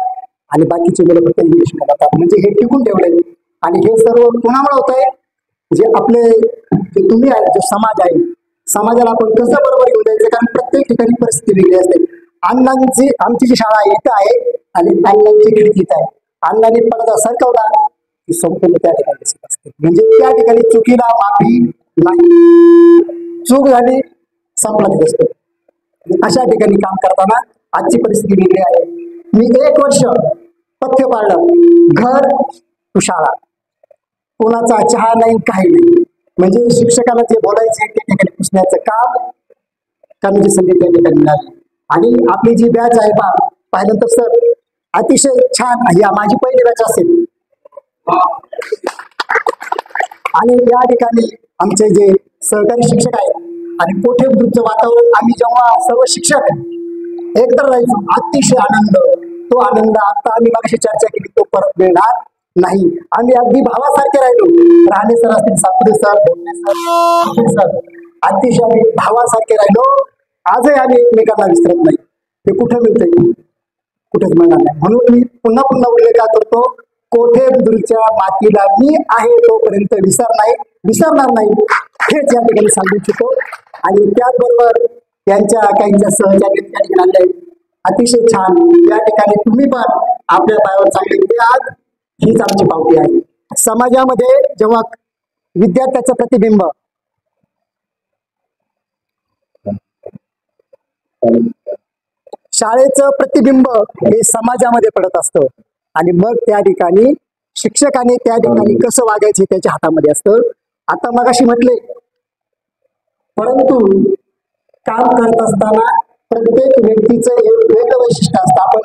आणि बाकीची मुलं फक्त इंग्लिश करतात. म्हणजे हे टिकून ठेवलंय आणि हे सर्व कोणामुळे होत आहे जे आपले जे तुम्ही आहे जो समाज आहे समाजाला आपण कसं बरोबर घेऊन जायचं. कारण प्रत्येक ठिकाणी परिस्थिती वेगळी असते. अण्णांची आमची जी शाळा आहे इथं आहे आणि अण्णांची खिडकी इथं आहे. अण्णांनी पडदा सरकवला की संपूर्ण त्या ठिकाणी दिसत असते. म्हणजे त्या ठिकाणी चुकीला माफी नाही, चूक झाली संपला तिथे असतो. अशा ठिकाणी काम करताना आजची परिस्थिती वेगळी आहे. मी 1 वर्ष पथ्य पाळलं, घर तू शाळा, कोणाचा चहा नाही काही नाही. म्हणजे शिक्षकाला जे बोलायचे त्या ठिकाणी पुसण्याचं काम करण्याची संधी त्या ठिकाणी मिळाली. आणि आपली जी बॅच आहे पाहिलं तर सर अतिशय छान ही माझी पहिली बॅच असेल. आणि या ठिकाणी आमचे जे सहकारी शिक्षक आहेत आणि कोठे बुद्रुकचं वातावरण आम्ही जेव्हा सर्व शिक्षक एकत्र राहायचो अतिशय आनंद. तो आनंद आता आम्ही मागाशी चर्चा केली तो परत मिळणार नाही. आम्ही अगदी भावासारखे राहिलो. राणे सर असतील, सापुरे सर, बोलणे सर अतिशय आम्ही भावासारखे राहिलो. आजही आम्ही एकमेकांना विसरत नाही. ते कुठे मिळतंय कुठेच मिळणार नाही. म्हणून मी पुन्हा पुन्हा उल्लेख करतो कोठे बुद्रुकच्या मातीला मी आहे तोपर्यंत विसरणार नाही हेच या ठिकाणी सांगू इच्छितो. आणि त्याचबरोबर त्यांच्या काहींच्या सहचार्य त्या ठिकाणी आले आहेत. अतिशय छान. या ठिकाणी तुम्ही पण आपल्या पायावर चांगले उभे आहात, हीच आमची पावती आहे. समाजामध्ये जेव्हा विद्यार्थ्याचं प्रतिबिंब शाळेचं प्रतिबिंब हे समाजामध्ये पडत असतं आणि मग त्या ठिकाणी शिक्षकाने त्या ठिकाणी कसं वागायचं त्याच्या हातामध्ये असतं. आता मगाशी म्हटले, परंतु काम करत असताना प्रत्येक व्यक्तीचं एक वेगळं वैशिष्ट्य असतं. आपण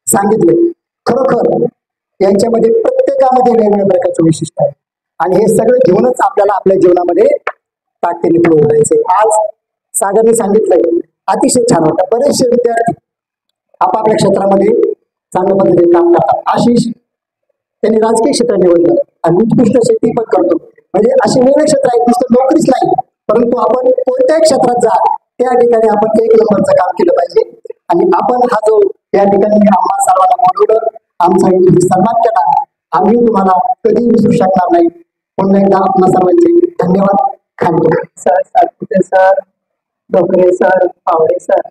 सांगितले खरोखर यांच्यामध्ये प्रत्येकामध्ये वेगवेगळ्या प्रकारचं वैशिष्ट्य आहे आणि हे सगळं घेऊनच आपल्याला आपल्या जीवनामध्ये ताकदीने पुढे उठायचे. आज सागरने सांगितलंय, अतिशय छान होतं. बरेचसे विद्यार्थी आपापल्या क्षेत्रामध्ये चांगल्या पद्धतीने काम करतात. आशिष त्यांनी राजकीय क्षेत्र निवडलं आणि उत्कृष्ट शेती पण करतो. म्हणजे असे वेगळे क्षेत्र आहेत, नुसतं नोकरीच नाही, परंतु आपण कोणत्याही क्षेत्रात जा त्या ठिकाणी आपण एक नंबरचं काम केलं पाहिजे. आणि आपण हा जो त्या ठिकाणी आम्हा सर्वांना बोलवलं, आमचा सन्मान केला, आम्ही तुम्हाला कधी विसरू शकणार नाही. पुन्हा एकदा आपल्या सर्वांचे धन्यवाद. Khande sir, Satpute sir, Dokare sir, Pawde sir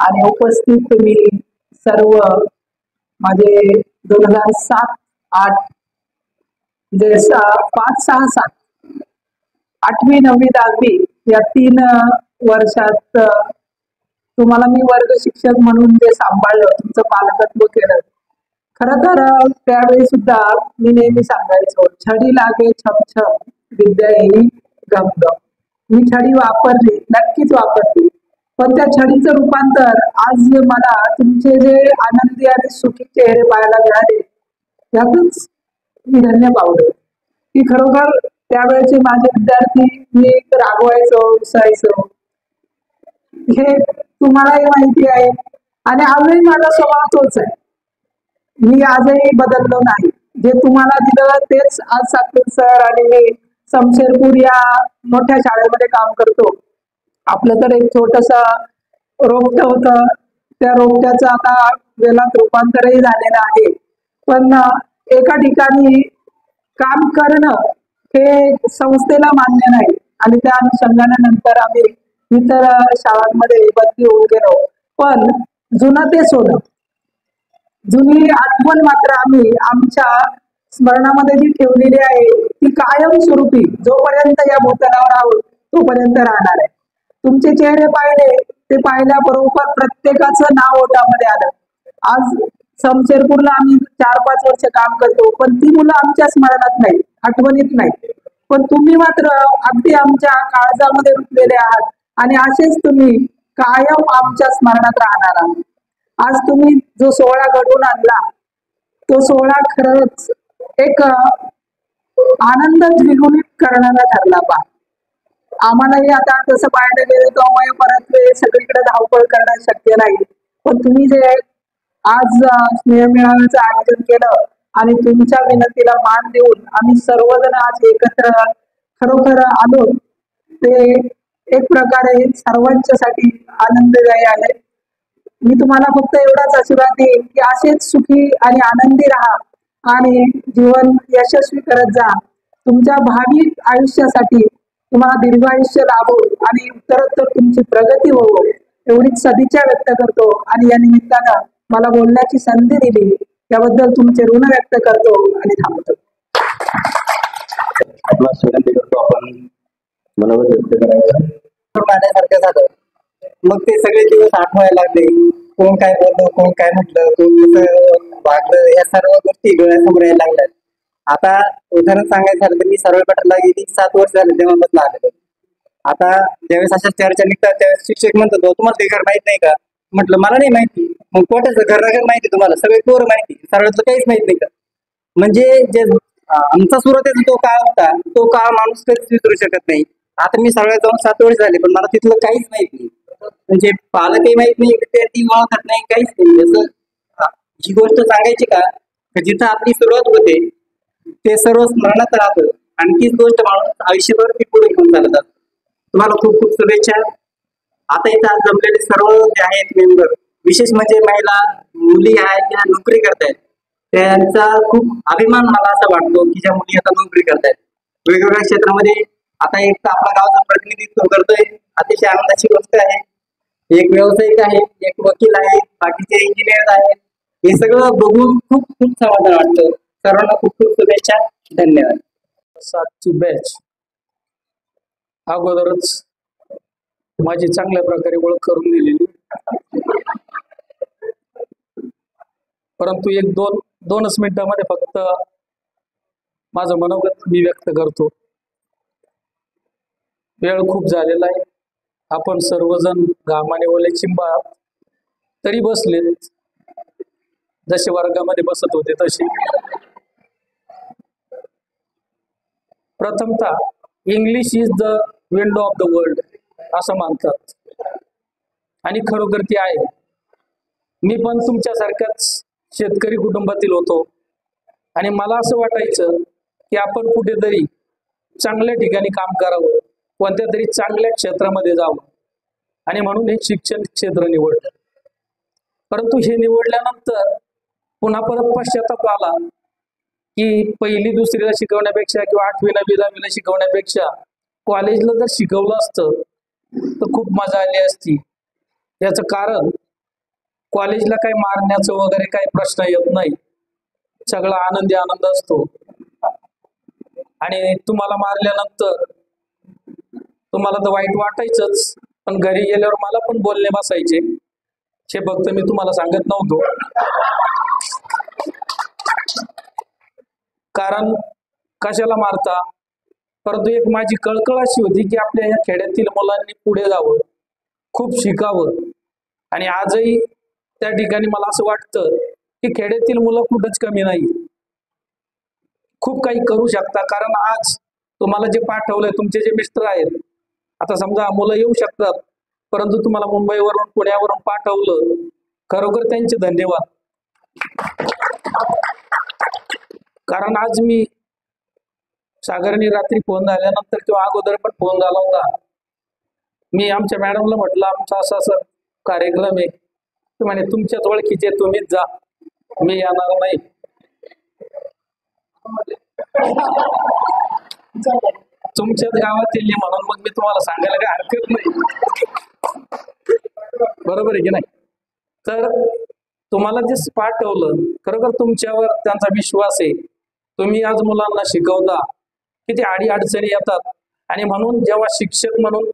आणि उपस्थित तुम्ही सर्व माझे 2007-8 म्हणजे 5, 6, 7 8वी 9वी 10वी या 3 वर्षात तुम्हाला मी वर्ग शिक्षक म्हणून जे सांभाळलं, तुमचं पालकत्व केलं. खरं तर त्यावेळी सुद्धा मी नेहमी सांगायचो, छडी लागे छमछम विद्या येई गमगम. मी छडी वापरली, नक्कीच वापरली, पण त्या छडीचं रूपांतर आज मला तुमचे जे आनंदी आणि सुखी चेहरे पाहायला मिळाले यातच मी धन्य पावलो की खरोखर त्यावेळेचे माझे विद्यार्थी मी रागवायचो, उसायचो, हे तुम्हालाही माहिती आहे. आणि आजही माझा स्वभाव तोच आहे. मी आजही बदललो नाही. जे तुम्हाला दिलं तेच आज सातपुते सर आणि मी समशेरपूर या मोठ्या शाळेमध्ये काम करतो. आपलं तर एक छोटस रोपटं होतं, त्या रोपट्याचं आता वेळात रूपांतरही झालेलं आहे. पण एका ठिकाणी काम करणं हे संस्थेला मान्य नाही आणि त्या अनुषंगाने नंतर आम्ही इतर शाळांमध्ये बदली होऊन गेलो. पण जुनं ते सोनं, जुनी आठवण मात्र आम्ही आमच्या स्मरणामध्ये जी ठेवलेली आहे ती कायमस्वरूपी जोपर्यंत या भूतलावर आहोत तोपर्यंत राहणार आहे. तुमचे चेहरे पाहिले, ते पाहिल्याबरोबर प्रत्येकाचं नाव ओटामध्ये आलं. आज समशेरपूरला आम्ही 4-5 वर्ष काम करतो, पण ती मुलं आमच्या स्मरणात नाही, आठवणीत नाही. पण तुम्ही मात्र अगदी आमच्या काळजामध्ये रुतलेले आहात आणि असेच तुम्ही कायम आमच्या स्मरणात राहणार आहात. आज तुम्ही जो सोहळा घडवून आणला तो सोहळा खरंच एक आनंद द्विगुणित करणारा ठरला. आम्हालाही आता तसं पाहायला गेलं तर अवयव परत सगळीकडे धावपळ करणं शक्य नाही. पण तुम्ही जे आज स्नेहमेळाव्याचं आयोजन केलं आणि तुमच्या विनंतीला मान देऊन आम्ही सर्वजण आज एकत्र खरोखर आलो, ते एक प्रकारे सर्वांच्यासाठी आनंददायी आहे. मी तुम्हाला फक्त एवढाच आशीर्वाद देईन की असेच सुखी आणि आनंदी राहा आणि जीवन यशस्वी करत जा. तुमच्या भावी आयुष्यासाठी तुम्हाला दीर्घ आयुष्य लाभो आणि उत्तरोत्तर तुमची प्रगती हो एवढीच सदिच्छा व्यक्त करतो. आणि या निमित्तानं मला बोलण्याची संधी दिली त्याबद्दल तुमचे ऋण व्यक्त करतो आणि थांबतो. आपण मनोगत व्यक्त करायचं पाहण्यासारखं झालं. मग ते सगळे दिवस आठवायला लागले. कोण काय बोललो, कोण काय म्हटलं, कोण कसं वागलं, या सर्व गोष्टी डोळ्यासमोर यायला लागल्यात. आता उदाहरण सांगायचं झालं तर मी सर्व गटाला गेली 7 वर्ष झाले तेव्हापासून आलेलो. आता ज्यावेळेस अशा चर्चा निघतात त्यावेळेस शिक्षक म्हणतो, तुम्हाला ते घर माहित नाही का? म्हटलं मला नाही माहिती. मग कोट्याचं घर माहिती, तुम्हाला सगळे पोरं माहिती, सर्वांचं काहीच माहित नाही का? म्हणजे जे आमचा सुरुवातीचा तो काळ होता तो काळ माणूस कधीच विसरू शकत नाही. आता मी सगळ्यात जाऊन 7 वर्ष झाले पण मला तिथलं काहीच माहित नाही. म्हणजे पालकही माहित नाही, विद्यार्थी ओळखत नाही, काहीच नाही. जसं ही गोष्ट सांगायची का जिथं आपली सुरुवात होते ते सर्व स्मरणात राहतं आणि तीच गोष्ट माणूस आयुष्यभर ती पुढे घेऊन चालत असतं. तुम्हाला खूप खूप शुभेच्छा. आता इथं आज जमलेले सर्व जे आहेत मेंबर, विशेष म्हणजे महिला मुली आहेत ज्या नोकरी करतायत, त्यांचा खूप अभिमान मला असा वाटतो की ज्या मुली आता नोकरी करतायत वेगवेगळ्या क्षेत्रामध्ये. आता एक आपल्या गावाचं प्रतिनिधित्व करतोय, अतिशय आनंदाची गोष्ट आहे. एक व्यावसायिक आहे, एक वकील आहे, बाकीचे इंजिनियर आहेत. हे सगळं बघून खूप खूप समाधान वाटतं. सर्वांना खूप खूप शुभेच्छा. धन्यवाद. 7ची बॅच अगोदरच माझी चांगल्या प्रकारे ओळख करून दिलेली, परंतु दोनच मिनिटांमध्ये फक्त माझं मनोगत मी व्यक्त करतो. वेळ खूप झालेला आहे. आपण सर्वजण घामाने ओले चिंबा तरी बसलेत, जसे वर्गामध्ये बसत होते तसे. प्रथमतः English is the window of the world असं मानतात, आणि खरोखर ती आहे. मी पण तुमच्यासारख्याच शेतकरी कुटुंबातील होतो, आणि मला असं वाटायचं की आपण कुठेतरी चांगल्या ठिकाणी काम करावं, कोणत्या तरी चांगल्या क्षेत्रामध्ये जावं, आणि म्हणून हे शिक्षण क्षेत्र निवडलं. परंतु हे निवडल्यानंतर पुन्हा परत पश्चाताप आला की पहिली दुसरीला शिकवण्यापेक्षा किंवा 8वी 9वी 10वीला शिकवण्यापेक्षा कॉलेजला जर शिकवलं असतं तर खूप मजा आली असती. याचं कारण कॉलेजला काही मारण्याचं वगैरे काही प्रश्न येत नाही, सगळा आनंदी आनंद असतो. आणि तुम्हाला मारल्यानंतर तुम्हाला तर वाईट वाटायचंच, पण घरी गेल्यावर मला पण बोलणे बसायचे. हे फक्त मी तुम्हाला सांगत नव्हतो, कारण कशाला मारता. परंतु एक माझी कळकळ अशी होती की आपल्या या खेड्यातील मुलांनी पुढे जावं, खूप शिकावं. आणि आजही त्या ठिकाणी मला असं वाटतं की खेड्यातील मुलं कुठंच कमी नाही, खूप काही करू शकता. कारण आज तुम्हाला जे पाठवलंय, तुमचे जे मिस्टर आहेत, आता समजा मुलं येऊ शकतात, परंतु तुम्हाला मुंबईवरून पुण्यावरून पाठवलं, खरोखर त्यांचे धन्यवाद. कारण आज मी सागरने रात्री फोन झाल्यानंतर किंवा अगोदर पण फोन झाला होता, मी आमच्या मॅडमला म्हटलं आमचा असा असा कार्यक्रम आहे, ते म्हणे तुमच्याच ओळखीचे तुम्हीच जा, मी येणार नाही. तुमच्याच गावातील म्हणून मग मी तुम्हाला सांगायला काही हरकत नाही, बरोबर आहे की नाही. तर तुम्हाला जे पाठवलं, खरोखर तुमच्यावर त्यांचा विश्वास आहे. तुम्ही आज मुलांना शिकवता, किती अडी अडचणी येतात, आणि म्हणून जेव्हा शिक्षक म्हणून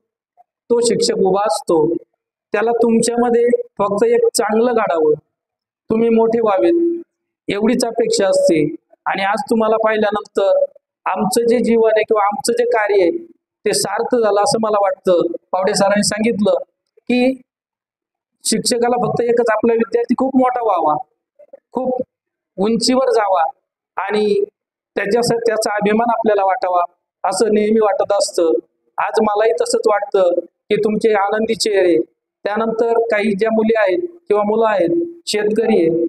तो शिक्षक उभा असतो, त्याला तुमच्यामध्ये फक्त एक चांगलं घडावं, तुम्ही मोठे व्हावेत एवढीच अपेक्षा असते. आणि आज तुम्हाला पाहिल्यानंतर आमचं जे जीवन आहे किंवा आमचं जे कार्य आहे ते सार्थ झालं असं मला वाटतं. पावडे सरांनी सांगितलं की शिक्षकाला फक्त एकच, आपला विद्यार्थी खूप मोठा व्हावा, खूप उंचीवर जावा, आणि त्याच्यासाठी त्याचा अभिमान आपल्याला वाटावा, असं नेहमी वाटत असतं. आज मलाही तसंच वाटतं की तुमचे आनंदी चेहरे, त्यानंतर काही ज्या मुली आहेत किंवा मुलं आहेत, शेतकरी आहेत,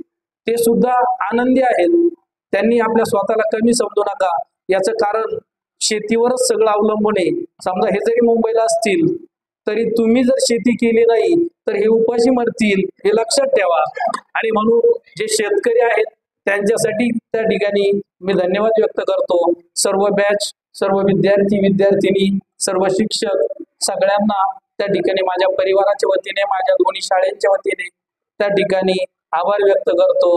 ते सुद्धा आनंदी आहेत. त्यांनी आपल्या स्वतःला कमी समजू नका. याचं कारण शेतीवरच सगळं अवलंबून आहे. समजा हे जरी मुंबईला असतील तरी तुम्ही जर शेती केली नाही तर हे उपाशी मरतील, हे लक्षात ठेवा. आणि म्हणून जे शेतकरी आहेत त्यांच्यासाठी त्या ठिकाणी मी धन्यवाद व्यक्त करतो. सर्व बॅच, सर्व विद्यार्थी विद्यार्थिनी, सर्व शिक्षक, सगळ्यांना त्या ठिकाणी माझ्या परिवाराच्या वतीने, माझ्या दोन्ही शाळेच्या वतीने त्या ठिकाणी आभार व्यक्त करतो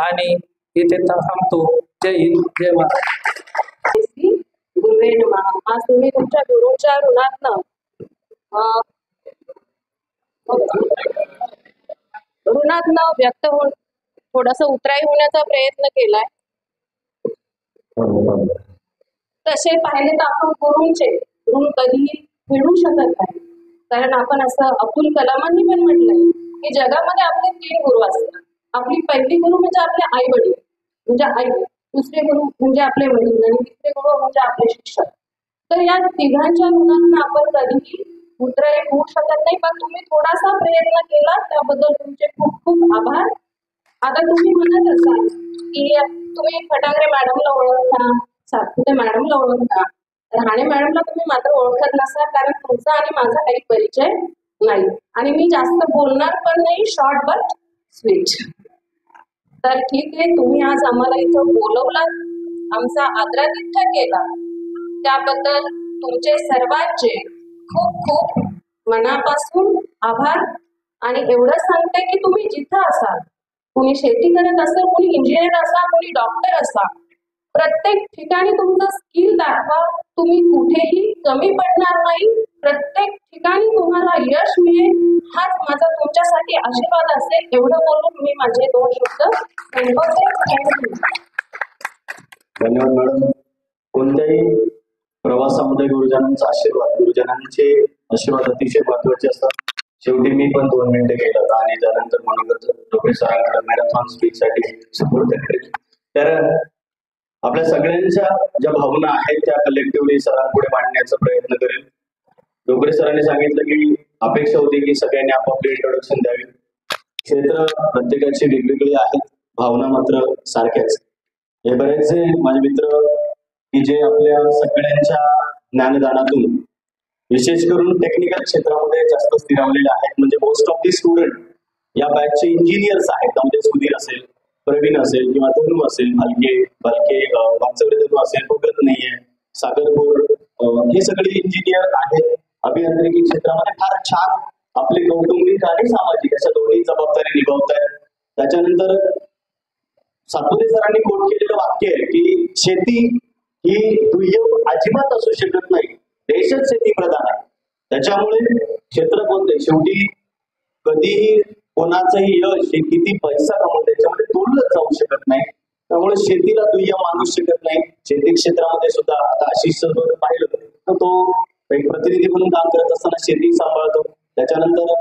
आणि इथे थांबतो. जय हिंद, जय महाराष्ट्र. गुरुवे नमः. आज तुम्ही तुमच्या गुरुच्या ऋणातनं व्यक्त होऊन थोडासा उतराई होण्याचा प्रयत्न केलाय. तसे पाहिले तर आपण गुरूंचे ऋण कधीही फेडू शकत नाही. कारण आपण असं अब्दुल कलामांनी पण म्हटलंय की जगामध्ये आपले 3 गुरु असतात. आपली पहिली गुरु म्हणजे आपले आई वडील, म्हणजे आई, दुसरे गुरु म्हणजे आपले वडील, आणि तिसरे गुरु म्हणजे आपले शिक्षक. तर या तिघांच्या ऋणातून आपण कधीही उतराई होऊ शकत नाही. पण तुम्ही थोडासा प्रयत्न केला त्याबद्दल तुमचे खूप खूप आभार. आता तुम्ही म्हणत असाल की तुम्ही फटांगरे मॅडमला ओळखता, सातपुते मॅडमला ओळखता, राणे मॅडमला तुम्ही मात्र ओळखत नसाल, कारण तुमचा आणि माझा काही परिचय नाही. आणि मी जास्त बोलणार पण नाही, शॉर्ट बट स्वीट. तर ठीक आहे, तुम्ही आज आम्हाला इथं बोलवलात, आमचा आदरातिथ्य केला, त्याबद्दल तुमचे सर्वांचे खूप खूप मनापासून आभार आणि एवढंच सांगते की तुम्ही जिथं असाल, कुणी शेती करत असेल, कुणी इंजिनियर असा, कुणी डॉक्टर असा, प्रत्येक ठिकाणी तुमचं स्किल दाखवा. तुम्ही कुठेही कमी पडणार नाही. प्रत्येक ठिकाणी तुम्हाला यश मिळेल. हाच माझा तुमच्यासाठी आशीर्वाद असेल. एवढं बोलून मी माझे 2 शब्द संपवते. थँक्यू. धन्यवाद मॅडम. कोणत्याही प्रवासामध्ये गुरुजनांचा आशीर्वाद, गुरुजनांचे आशीर्वाद अतिशय महत्वाचे असतात. शेवटी मी पण 2 मिनिटं गेलो आणि त्यानंतर म्हणून डोके सरांकडे मॅरेथॉन स्पीच साठी सपोर्ट करेल. तर आपल्या सगळ्यांच्या ज्या भावना आहेत त्या कलेक्टिव्हली सरांपुढे मांडण्याचा प्रयत्न करेल. डोकरे सरांनी सांगितलं की अपेक्षा होती की सगळ्यांनी आपापले इंट्रोडक्शन द्यावे. क्षेत्र प्रत्येकाची वेगवेगळी आहेत, भावना मात्र सारख्याच. हे बरेचसे माझे मित्र की जे आपल्या सगळ्यांच्या ज्ञानदानातून विशेष करून टेक्निकल क्षेत्रामध्ये जास्त स्थिरावलेले आहेत. म्हणजे मोस्ट ऑफ दी स्टुडंट या बॅचचे इंजिनियर्स आहेत. त्यामध्ये सुधीर असेल, प्रवीण असेल किंवा धनु असेल, भालके वागचौरे धनु असेल, भगत नाहीये, सागरपूर, हे सगळे इंजिनियर आहेत. अभियांत्रिकी क्षेत्रामध्ये फार छान आपले कौटुंबिक आणि सामाजिक अशा दोन्ही जबाबदारी निभावत आहेत. त्याच्यानंतर सातपुते सरांनी कोट केलेलं वाक्य आहे की शेती ही दुय्यम अजिबात असू शकत नाही, देशच शेती प्रधान आहे. त्याच्यामुळे क्षेत्र कोणते शेवटी कधीही कोणाचंही यश हे किती पैसा कमवतो त्याच्यामध्ये तोडलं जाऊ शकत नाही. त्यामुळे शेतीला दुय्यम मानू शकत नाही. शेती क्षेत्रामध्ये सुद्धा आता आशिष सर पाहिलं तर तो एक प्रतिनिधी म्हणून काम करत असताना शेती सांभाळतो. त्याच्यानंतर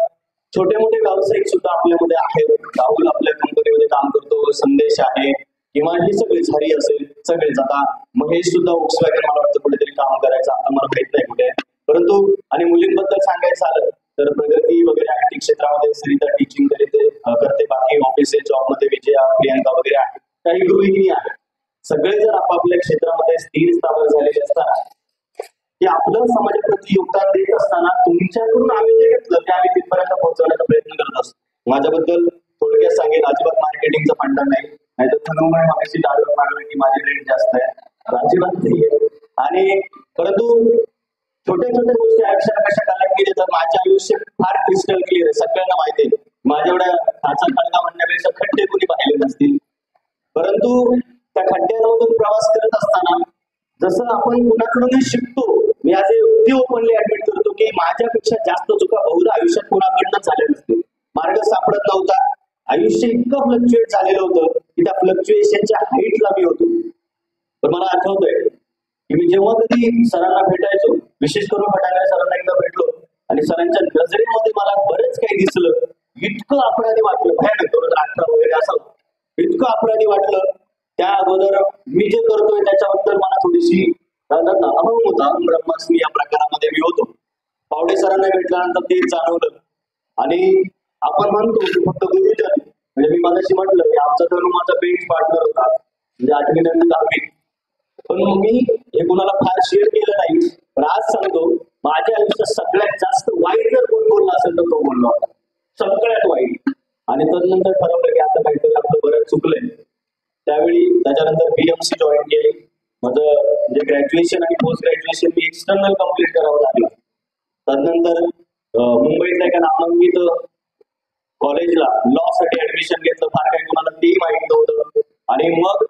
छोटे मोठे व्यावसायिक सुद्धा आपल्यामध्ये आहेत. राहुल आपल्या कंपनीमध्ये काम करतो, संदेश आहे किंवा हे सगळेच, हरी असेल, सगळेच. आता महेश सुद्धा Volkswagen मला वाटतं कुठेतरी काम करायचं, आता मला माहित नाही कुठे. परंतु आणि मुलींबद्दल सांगायचं झालं तर प्रगती वगैरे आयटी क्षेत्रामध्ये सरिता टीचिंग करते, बाकी ऑफिस जॉबमध्ये विजया, प्रियंका वगैरे आहे, काही गृहिणी आहेत. सगळे जर आपापल्या क्षेत्रामध्ये स्थिर स्थावर झालेले असताना की आपलं समाजाप्रती योगदान देत असताना तुमच्याकडून आम्ही जे घेतलं ते आम्ही तिथपर्यंत पोहोचवण्याचा प्रयत्न करत असतो. माझ्याबद्दल थोडक्यात सांगेल, अजिबात मार्केटिंगचा फंडा नाही, नाहीतर तनुमय मागाशी डाळवर मागलं की माझे रेट जास्त आहे, अजिबात नाहीये. आणि परंतु छोट्या छोट्या गोष्टी आयुष्यात कशा काढल्या गेले तर माझे आयुष्य फार क्रिस्टल क्लिअर आहे. सगळ्यांना माहिती आहे, माझ्या एवढ्या खाचा खडका म्हणण्यापेक्षा खड्डे कोणी पाहिले नसतील. परंतु त्या खड्ड्यांमधून प्रवास करत असताना जसं आपण कुणाकडून शिकतो, मी आज अगदी ओपनली ऍडमिट करतो की माझ्यापेक्षा जास्त चुका बहुधा आयुष्यात कोणाकडनं झाल्या नसतील. मार्ग सापडत नव्हता, आयुष्य इतकं फ्लक्च्युएट झालेलं होतं की त्या फ्लक्च्युएशनच्या हाईटला मी होतो. तर मला आठवतंय की मी जेव्हा कधी सरांना भेटायचो, विशेष करून फटांगरे सरांना एकदा भेटलो आणि सरांच्या नजरेमध्ये मला बरेच काही दिसलं. इतकं अपराधी वाटलं, भयानक 2018 वगैरे असं इतकं अपराधी वाटलं. त्या अगोदर मी जे करतोय त्याच्याबद्दल मला थोडीशी अनुभव होता. ब्रह्मास्मी या प्रकारामध्ये मी होतो. पावडे सरांना भेटल्यानंतर तेच जाणवलं. आणि आपण म्हणतो फक्त गुरुजन, म्हणजे मी मगाशी म्हटलं की आमचा धनु माझा बेंच पार्टनर होता, म्हणजे 8वी 9वी 10वी. पण मी हे कुणाला फार शेअर केलं नाही. पण आज सांगतो, माझ्या आयुष्यात सगळ्यात जास्त वाईट जर कोण बोलला असेल तर तो बोललो होता, सगळ्यात वाईट. आणि त्यानंतर ठरवलं की आता काहीतरी आपलं बरंच चुकलंय. त्यावेळी त्याच्यानंतर BMC जॉईन केली. माझं म्हणजे ग्रॅज्युएशन आणि पोस्ट ग्रॅज्युएशन मी एक्सटर्नल कम्प्लीट करावं लागलं. त्यानंतर मुंबईतल्या एका नामांकित कॉलेजला लॉ साठी ऍडमिशन घेतलं. फार काही कोणाला तेही माहित नव्हतं. आणि मग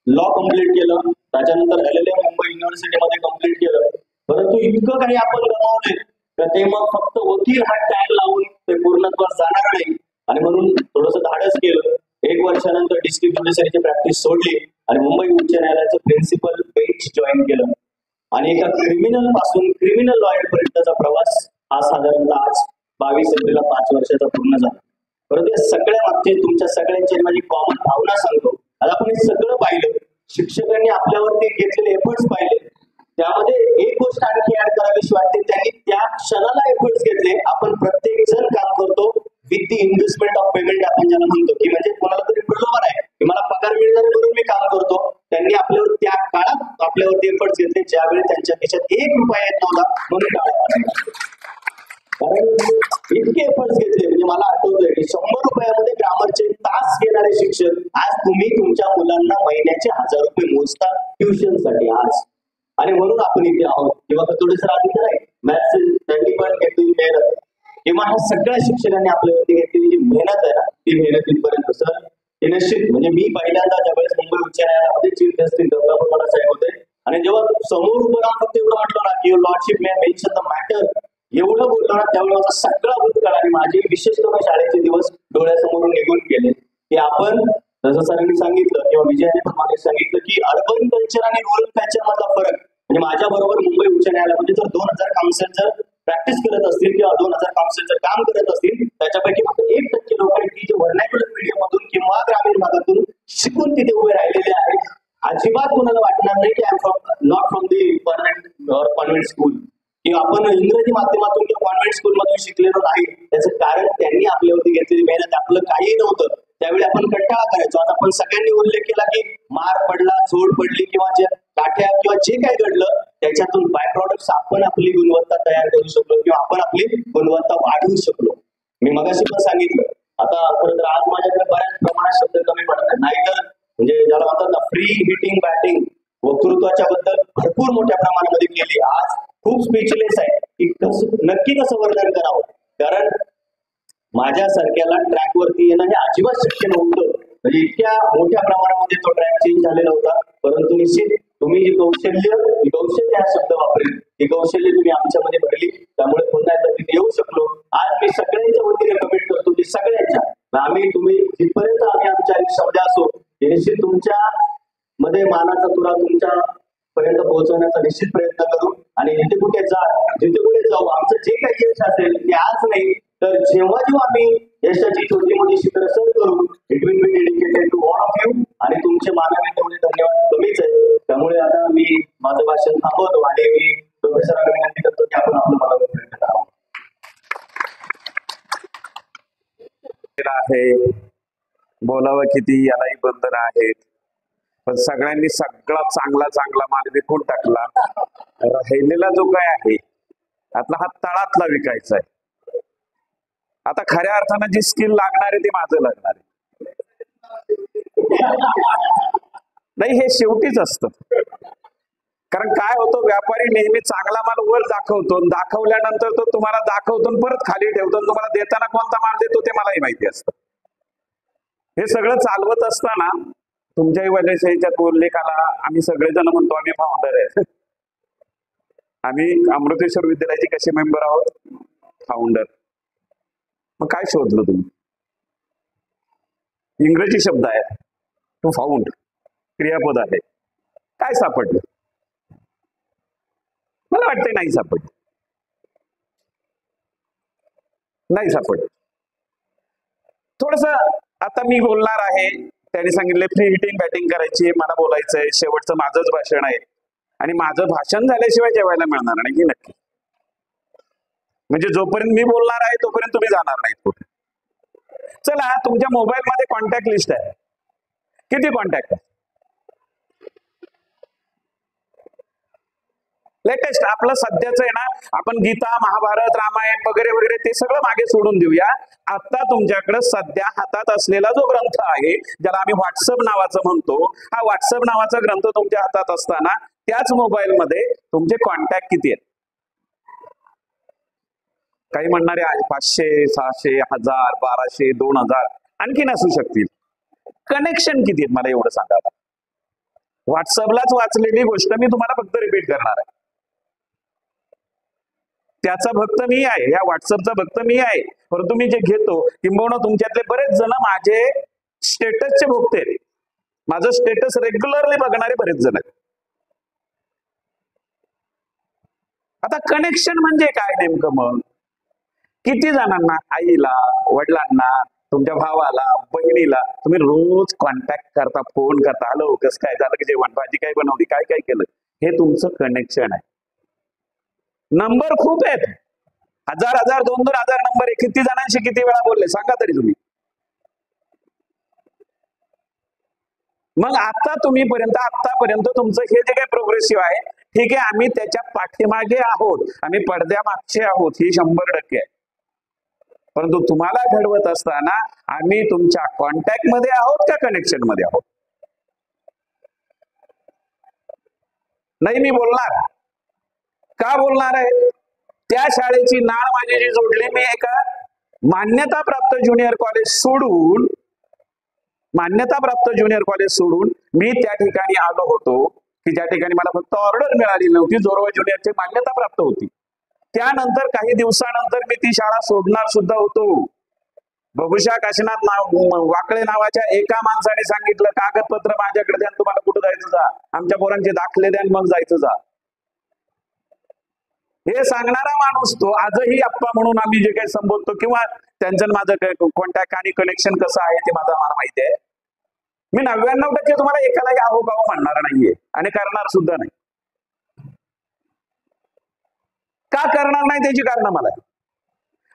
लॉ कम्प्लीट केलं. त्याच्यानंतर LLM मुंबई युनिव्हर्सिटीमध्ये कम्प्लीट केलं. परंतु इतकं काही आपण गमावले तर ते मग फक्त वकील हा टॅग लावून ते पूर्णत्वास जाणार नाही. आणि म्हणून थोडंसं धाडस केलं. 1 वर्षानंतर डिस्ट्रिक्ट ज्युडिशरीची प्रॅक्टिस सोडली आणि मुंबई उच्च न्यायालयाचं प्रिन्सिपल बेंच जॉईन केलं. आणि एका क्रिमिनल पासून क्रिमिनल लॉयर पर्यंतचा प्रवास हा साधारणतः आज 22 एप्रिलला 5 वर्षाचा पूर्ण झाला. परंतु या सगळ्या मागचे तुमच्या सगळ्यांची माझी कॉमन भावना सांगतो. आता आपण हे सगळं पाहिलं, शिक्षकांनी आपल्यावरती घेतलेले एफर्ट्स पाहिले. त्यामध्ये एक गोष्ट आणखी ऍड करावीशी वाटते, त्यांनी त्या क्षणाला एफर्ट्स घेतले. आपण प्रत्येक जण काम करतो with the investment of payment, आपण ज्याला म्हणतो की म्हणजे कोणाला तरी प्रलोभन आहे की मला पगार मिळणार म्हणून मी काम करतो. त्यांनी आपल्यावर त्या काळात आपल्यावरती एफर्ट्स घेतले ज्यावेळी त्यांच्या देशात 1 रुपया येत नव्हता म्हणून टाळा. कारण इतके एफर्ट्स घेतले, म्हणजे मला आठवतंय की 100 रुपयामध्ये ग्रामरचे तास घेणारे शिक्षक आज तुम्ही तुमच्या मुलांना महिन्याचे 1000 रुपये मोजता ट्युशन साठी आज. आणि म्हणून आपण इथे आहोत. किंवा थोडेसं आधी तर आहे मॅथ्स त्यांनी पण घेतलेली मेहनत किंवा ह्या सगळ्या शिक्षकांनी आपल्यावरती घेतलेली जी मेहनत आहे ना, ती मेहनत इथपर्यंत सर हे निश्चित म्हणजे मी पहिल्यांदा ज्यावेळेस मुंबई उच्च न्यायालयामध्ये चीफ जस्टिस गंगाप्रमाण साहेब होते आणि जेव्हा समोर उभं राहून फक्त एवढं म्हटलं ना की lordship may mention the matter, एवढं बोललो ना त्यावेळी माझा सगळा भूतकाळ आणि माझे विशेषतः शाळेचे दिवस डोळ्यासमोरून निघून गेले की आपण जसं सरांनी सांगितलं किंवा विजयाने पण मागे सांगितलं की अर्बन कल्चर आणि रुरल कल्चर मधला फरक म्हणजे माझ्या बरोबर मुंबई उच्च न्यायालयामध्ये जर 2000 काउन्सिल जर प्रॅक्टिस करत असतील किंवा 2000 काउन्सिल जर काम करत असतील त्याच्यापैकी फक्त 1% लोक आहेत की जे व्हर्नाक्युलर मीडियम मधून किंवा ग्रामीण भागातून शिकून तिथे उभे राहिलेले आहेत. अजिबात कोणाला वाटणार नाही की I am from not from the convent school किंवा आपण इंग्रजी माध्यमातून किंवा कॉन्व्हेंट स्कूल मधून शिकलेलो नाही. त्याचं कारण त्यांनी आपल्यावरती घेतलेली मेहनत, आपलं काहीही नव्हतं त्यावेळी आपण कंटाळा करायचो. आता आपण सगळ्यांनी उल्लेख केला की मार पडला, झोड पडली किंवा जे काठ्या किंवा जे काही घडलं त्याच्यातून बाय प्रॉडक्ट्स आपण आपली गुणवत्ता तयार करू शकलो किंवा आपण आपली गुणवत्ता वाढवू शकलो. मी मगाशी पण सांगितलं. आता खरं तर आज माझ्याकडे बऱ्याच प्रमाणात शब्द कमी पडतात, नाहीतर म्हणजे ज्याला म्हणतात ना फ्री हिटिंग बॅटिंग वक्तृत्वाच्या बद्दल भरपूर मोठ्या प्रमाणामध्ये केली. आज खूप स्पीचलेस आहे की नक्की कसं वर्णन करावं, कारण माझ्यासारख्याला ट्रॅकवरती येणं हे अजिबात शक्य नव्हतं. म्हणजे इतक्या मोठ्या प्रमाणामध्ये तो ट्रॅक चेंज झालेला होता. परंतु निश्चित तुम्ही जी कौशल्य हा शब्द वापरेल ही कौशल्य तुम्ही आमच्यामध्ये भरली, त्यामुळे पुन्हा एकदा तिथे येऊ शकलो. आज मी सगळ्यांच्या वतीने कमिट करतो की सगळ्यांच्या आम्ही तुम्ही जिथपर्यंत आम्ही आमच्या आयुष्यामध्ये असो हे निश्चित तुमच्या मध्ये मानाचा तुरा तुमच्या पर्यंत पोहोचवण्याचा निश्चित प्रयत्न करू आणि जिथे कुठे जाऊ आमचं जे काही यश असेल ते आज नाही तर जेव्हा आम्ही यशाची छोटी मोठी शिखर सर करू it will be dedicated to all of you आणि तुमचे मानावे तेवढे धन्यवाद कमीच आहे. त्यामुळे आता मी माझं भाषण थांबवतो आणि मी प्रोफेसरांना विनंती करतो की आपण आपलं मला प्रयत्न करावं. आहे बोलावं किती यालाही बंधन आहेत, पण सगळ्यांनी सगळा चांगला माल विकून टाकला. राहिलेला जो काय आहे त्यातला हा तळातला विकायचा आहे. आता खऱ्या अर्थानं जी स्किल लागणार आहे ते माझं लागणार आहे. नाही हे शेवटीच असतं, कारण काय होतं व्यापारी नेहमी चांगला माल वर दाखवतो, दाखवल्यानंतर तो तुम्हाला दाखवतो परत खाली ठेवतो, तुम्हाला देताना कोणता माल देतो ते मलाही माहिती असतं. हे सगळं चालवत असताना तुमच्याही वजयशाहीच्या उल्लेखाला आम्ही सगळेजण म्हणतो आम्ही फाउंडर आहे. आम्ही अमृतेश्वर विद्यालयाचे कसे मेंबर आहोत? फाउंडर. मग काय शोधलं तुम्ही? इंग्रजी शब्द आहे टू फाउंड, क्रियापद आहे. काय सापडलं? मला वाटतंय नाही सापडलं. नाही सापडलं. थोडस आता मी बोलणार आहे, त्यांनी सांगितले फ्री हिटिंग बॅटिंग करायची, मला बोलायचंय, शेवटचं माझंच भाषण आहे आणि माझं भाषण झाल्याशिवाय जेवायला मिळणार नाही की नक्की. म्हणजे जोपर्यंत मी बोलणार आहे तोपर्यंत तुम्ही जाणार नाहीत कुठे. चला तुमच्या मोबाईल मध्ये कॉन्टॅक्ट लिस्ट आहे. किती कॉन्टॅक्ट आहे? लेटेस्ट आपलं सध्याच आहे ना, आपण गीता, महाभारत, रामायण वगैरे वगैरे ते सगळं मागे सोडून देऊया. आता तुमच्याकडे सध्या हातात असलेला जो ग्रंथ आहे ज्याला आम्ही व्हॉट्सअप नावाचं म्हणतो, हा व्हॉट्सअप नावाचा ग्रंथ तुमच्या हातात असताना त्याच मोबाईल मध्ये तुमचे कॉन्टॅक्ट किती आहेत? काही म्हणणारे 500, 600, 1000, 1200, 2000 आणखीन असू शकतील. कनेक्शन किती आहेत मला एवढं सांगा. व्हॉट्सअपलाच वाचलेली गोष्ट मी तुम्हाला फक्त रिपीट करणार आहे. त्याचा भक्त मी आहे, या व्हॉट्सअपचा भक्त मी आहे, परंतु मी जे घेतो किंबहुना तुमच्यातले बरेच जण माझे स्टेटसचे भक्त आहेत. माझं स्टेटस रेग्युलरली बघणारे बरेच जण आहेत. आता कनेक्शन म्हणजे काय नेमकं? मग किती जणांना, आईला, वडिलांना, तुमच्या भावाला, बहिणीला तुम्ही रोज कॉन्टॅक्ट करता, फोन करता, हॅलो कसं काय झालं, की जेवण, भाजी काय बनवली, काय काय केलं, हे तुमचं कनेक्शन आहे. नंबर खूप आहेत, 1000, 2000 नंबर आहे. किती जणांशी किती वेळा बोलले सांगा तरी तुम्ही. मग आतापर्यंत तुमचं हे जे काही प्रोग्रेसिव्ह आहे, ठीक आहे, आम्ही त्याच्या पाठीमागे आहोत, आम्ही पडद्यामागचे आहोत, ही 100% आहे. परंतु तुम्हाला घडवत असताना आम्ही तुमच्या कॉन्टॅक्ट मध्ये आहोत का कनेक्शन मध्ये आहोत? नाही मी बोलणार. का बोलणार आहे? त्या शाळेची नाळ माझी जोडली. मी एका मान्यताप्राप्त ज्युनियर कॉलेज सोडून मी त्या ठिकाणी आलो होतो की ज्या ठिकाणी मला फक्त ऑर्डर मिळाली नव्हती, जोरवा ज्युनियरची मान्यता प्राप्त होती. त्यानंतर काही दिवसानंतर मी ती शाळा सोडणार सुद्धा होतो. बघूशा काशीनाथ वाकळे नावाच्या एका माणसाने सांगितलं, कागदपत्र माझ्याकडे द्या, तुम्हाला कुठं जायचं जा, आमच्या पोरांचे दाखले द्या, मग जायचं जा. हे सांगणारा माणूस तो आजही आप्पा म्हणून आम्ही जे काही संबोधतो, किंवा त्यांचं माझं कॉन्टॅक्ट आणि कनेक्शन कसं आहे ते मला माहिती आहे. मी 99% तुम्हाला एकाला आहो गाव म्हणणार नाहीये आणि करणार सुद्धा नाही. का करणार नाही त्याची कारण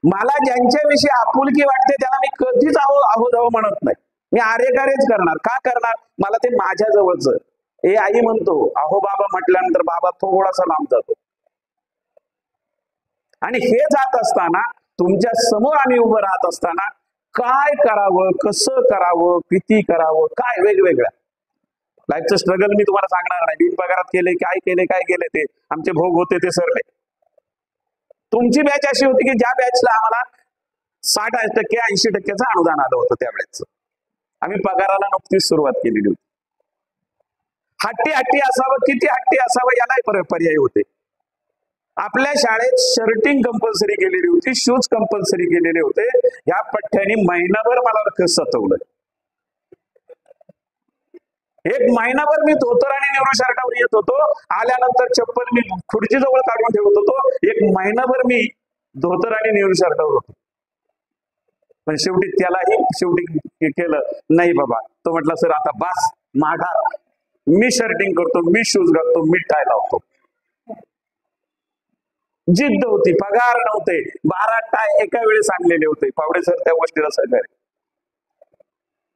मला ज्यांच्याविषयी आपुलकी वाटते त्याला मी कधीच आहो जावं म्हणत नाही. मी आरेकारेच करणार. का करणार? मला ते माझ्या जवळचं. आई म्हणतो आहो बाबा म्हटल्यानंतर बाबा थोडासा लांब जातो. आणि हे जात असताना तुमच्या समोर आम्ही उभं राहत असताना काय करावं, कसं करावं, किती करावं, काय वेगवेगळ्या लाईफचं स्ट्रगल मी तुम्हाला सांगणार नाही. बिनपगारात केले, काय केले ते आमचे भोग होते ते सरले. तुमची बॅच अशी होती की ज्या बॅचला आम्हाला 60% 80% अनुदान आलं होतं त्यावेळेच. आम्ही पगाराला नुकतीच सुरुवात केलेली होती. हट्टी असावं, किती हट्टी असावं याला पर्याय होते. आपल्या शाळेत शर्टिंग कंपल्सरी केलेली होती, शूज कंपल्सरी केलेले होते. या पठ्ठ्याने महिनाभर मला सतवलं. एक महिनाभर मी धोतर आणि नेहरू शर्टावर येत होतो. आल्यानंतर चप्पल मी खुर्ची जवळ काढून ठेवत होतो. एक महिनाभर मी धोतर आणि नेहरू शर्टावर होतो. पण शेवटी त्यालाही केलं नाही बाबा. तो म्हटला सर आता बास माघार, मी शर्टिंग करतो, मी शूज घालतो, मी टाय लावतो. जिद्द होती, पगार नव्हते, 12 टाय एका वेळेस आणलेले होते. पावडे सर त्या गोष्टीला सहकार्य.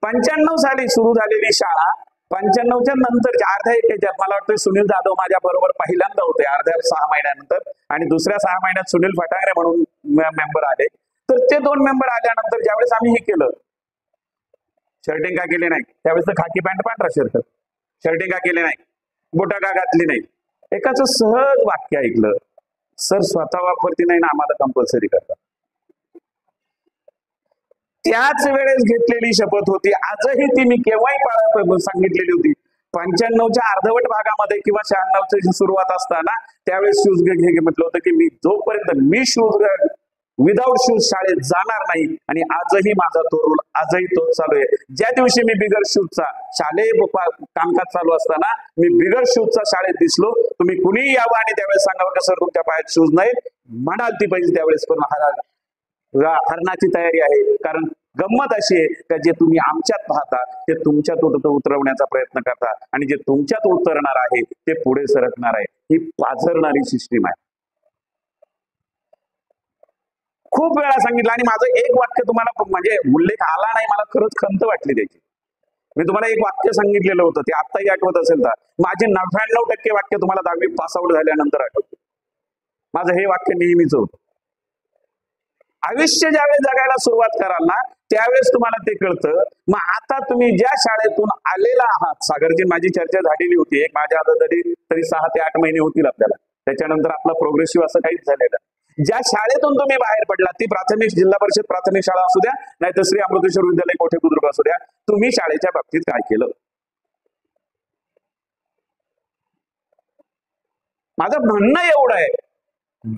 95 साली सुरू झालेली शाळा 95च्या नंतरच्या अर्ध्या एकेच्यात मला वाटतं सुनील जाधव माझ्या बरोबर पहिल्यांदा होते अर्ध्या 6 महिन्यानंतर, आणि दुसऱ्या 6 महिन्यात सुनील फटांगरे म्हणून मेंबर आले. तर ते 2 मेंबर आल्यानंतर ज्यावेळेस आम्ही हे केलं, शर्टिंग का केले नाही त्यावेळेस तर खाकी पॅन्ट पांढरा शर्ट, शर्टिंग का केले नाही, बोटा का घातली नाही. एकाच सहज वाक्य ऐकलं, सर स्वतः वापरती नाही ना आम्हाला कंपल्सरी करतात. त्याच वेळेस घेतलेली शपथ होती, आजही ती मी केव्हाही सांगितलेली होती. 95च्या अर्धवट भागामध्ये किंवा 96ची सुरुवात असताना त्यावेळेस शूज घे म्हटलं होतं की मी जोपर्यंत मी शूज विदाऊट शूज शाळेत जाणार नाही. आणि आजही माझा तो रूल आजही तोच चालू आहे. ज्या दिवशी मी बिगर शूजचा शालेय कामकाज चालू असताना मी बिगर शूजचा शाळेत दिसलो, तुम्ही कुणीही यावं आणि त्यावेळेस सांगावं का सर तुमच्या पायात शूज नाही, म्हणाल ती पाहिजे त्यावेळेस. पण हरणाची तयारी आहे. कारण गंमत अशी आहे का जे तुम्ही आमच्यात पाहता ते तुमच्यात उतरवण्याचा प्रयत्न करता, आणि जे तुमच्यात उतरणार आहे ते पुढे सरकणार आहे. ही पाझरणारी सिस्टीम आहे. खूप वेळा सांगितलं आणि माझं एक वाक्य तुम्हाला म्हणजे उल्लेख आला नाही, मला खरंच खंत वाटली त्याची. मी तुम्हाला एक वाक्य सांगितलेलं होतं, ते आत्ताही आठवत असेल तर. माझे 99% वाक्य तुम्हाला 10वी पासआउट झाल्यानंतर आठवतं. माझं हे वाक्य नेहमीच होतं. आयुष्य ज्यावेळेस जगायला सुरुवात कराल ना त्यावेळेस तुम्हाला ते कळतं. मग आता तुम्ही ज्या शाळेतून आलेला आहात, सागरजी माझी चर्चा झालेली होती, एक माझ्या आता तरी 6 ते 8 महिने होतील आपल्याला. त्याच्यानंतर आपला प्रोग्रेसिव्ह असं काहीच झालेलं. ज्या शाळेतून तुम्ही बाहेर पडला, ती प्राथमिक जिल्हा परिषद प्राथमिक शाळा असू द्या, नाहीतर श्री अमृतेश्वर विद्यालय कोठे बुद्रुक असू द्या, तुम्ही शाळेच्या बाबतीत काय केलं. माझं म्हणणं एवढं आहे,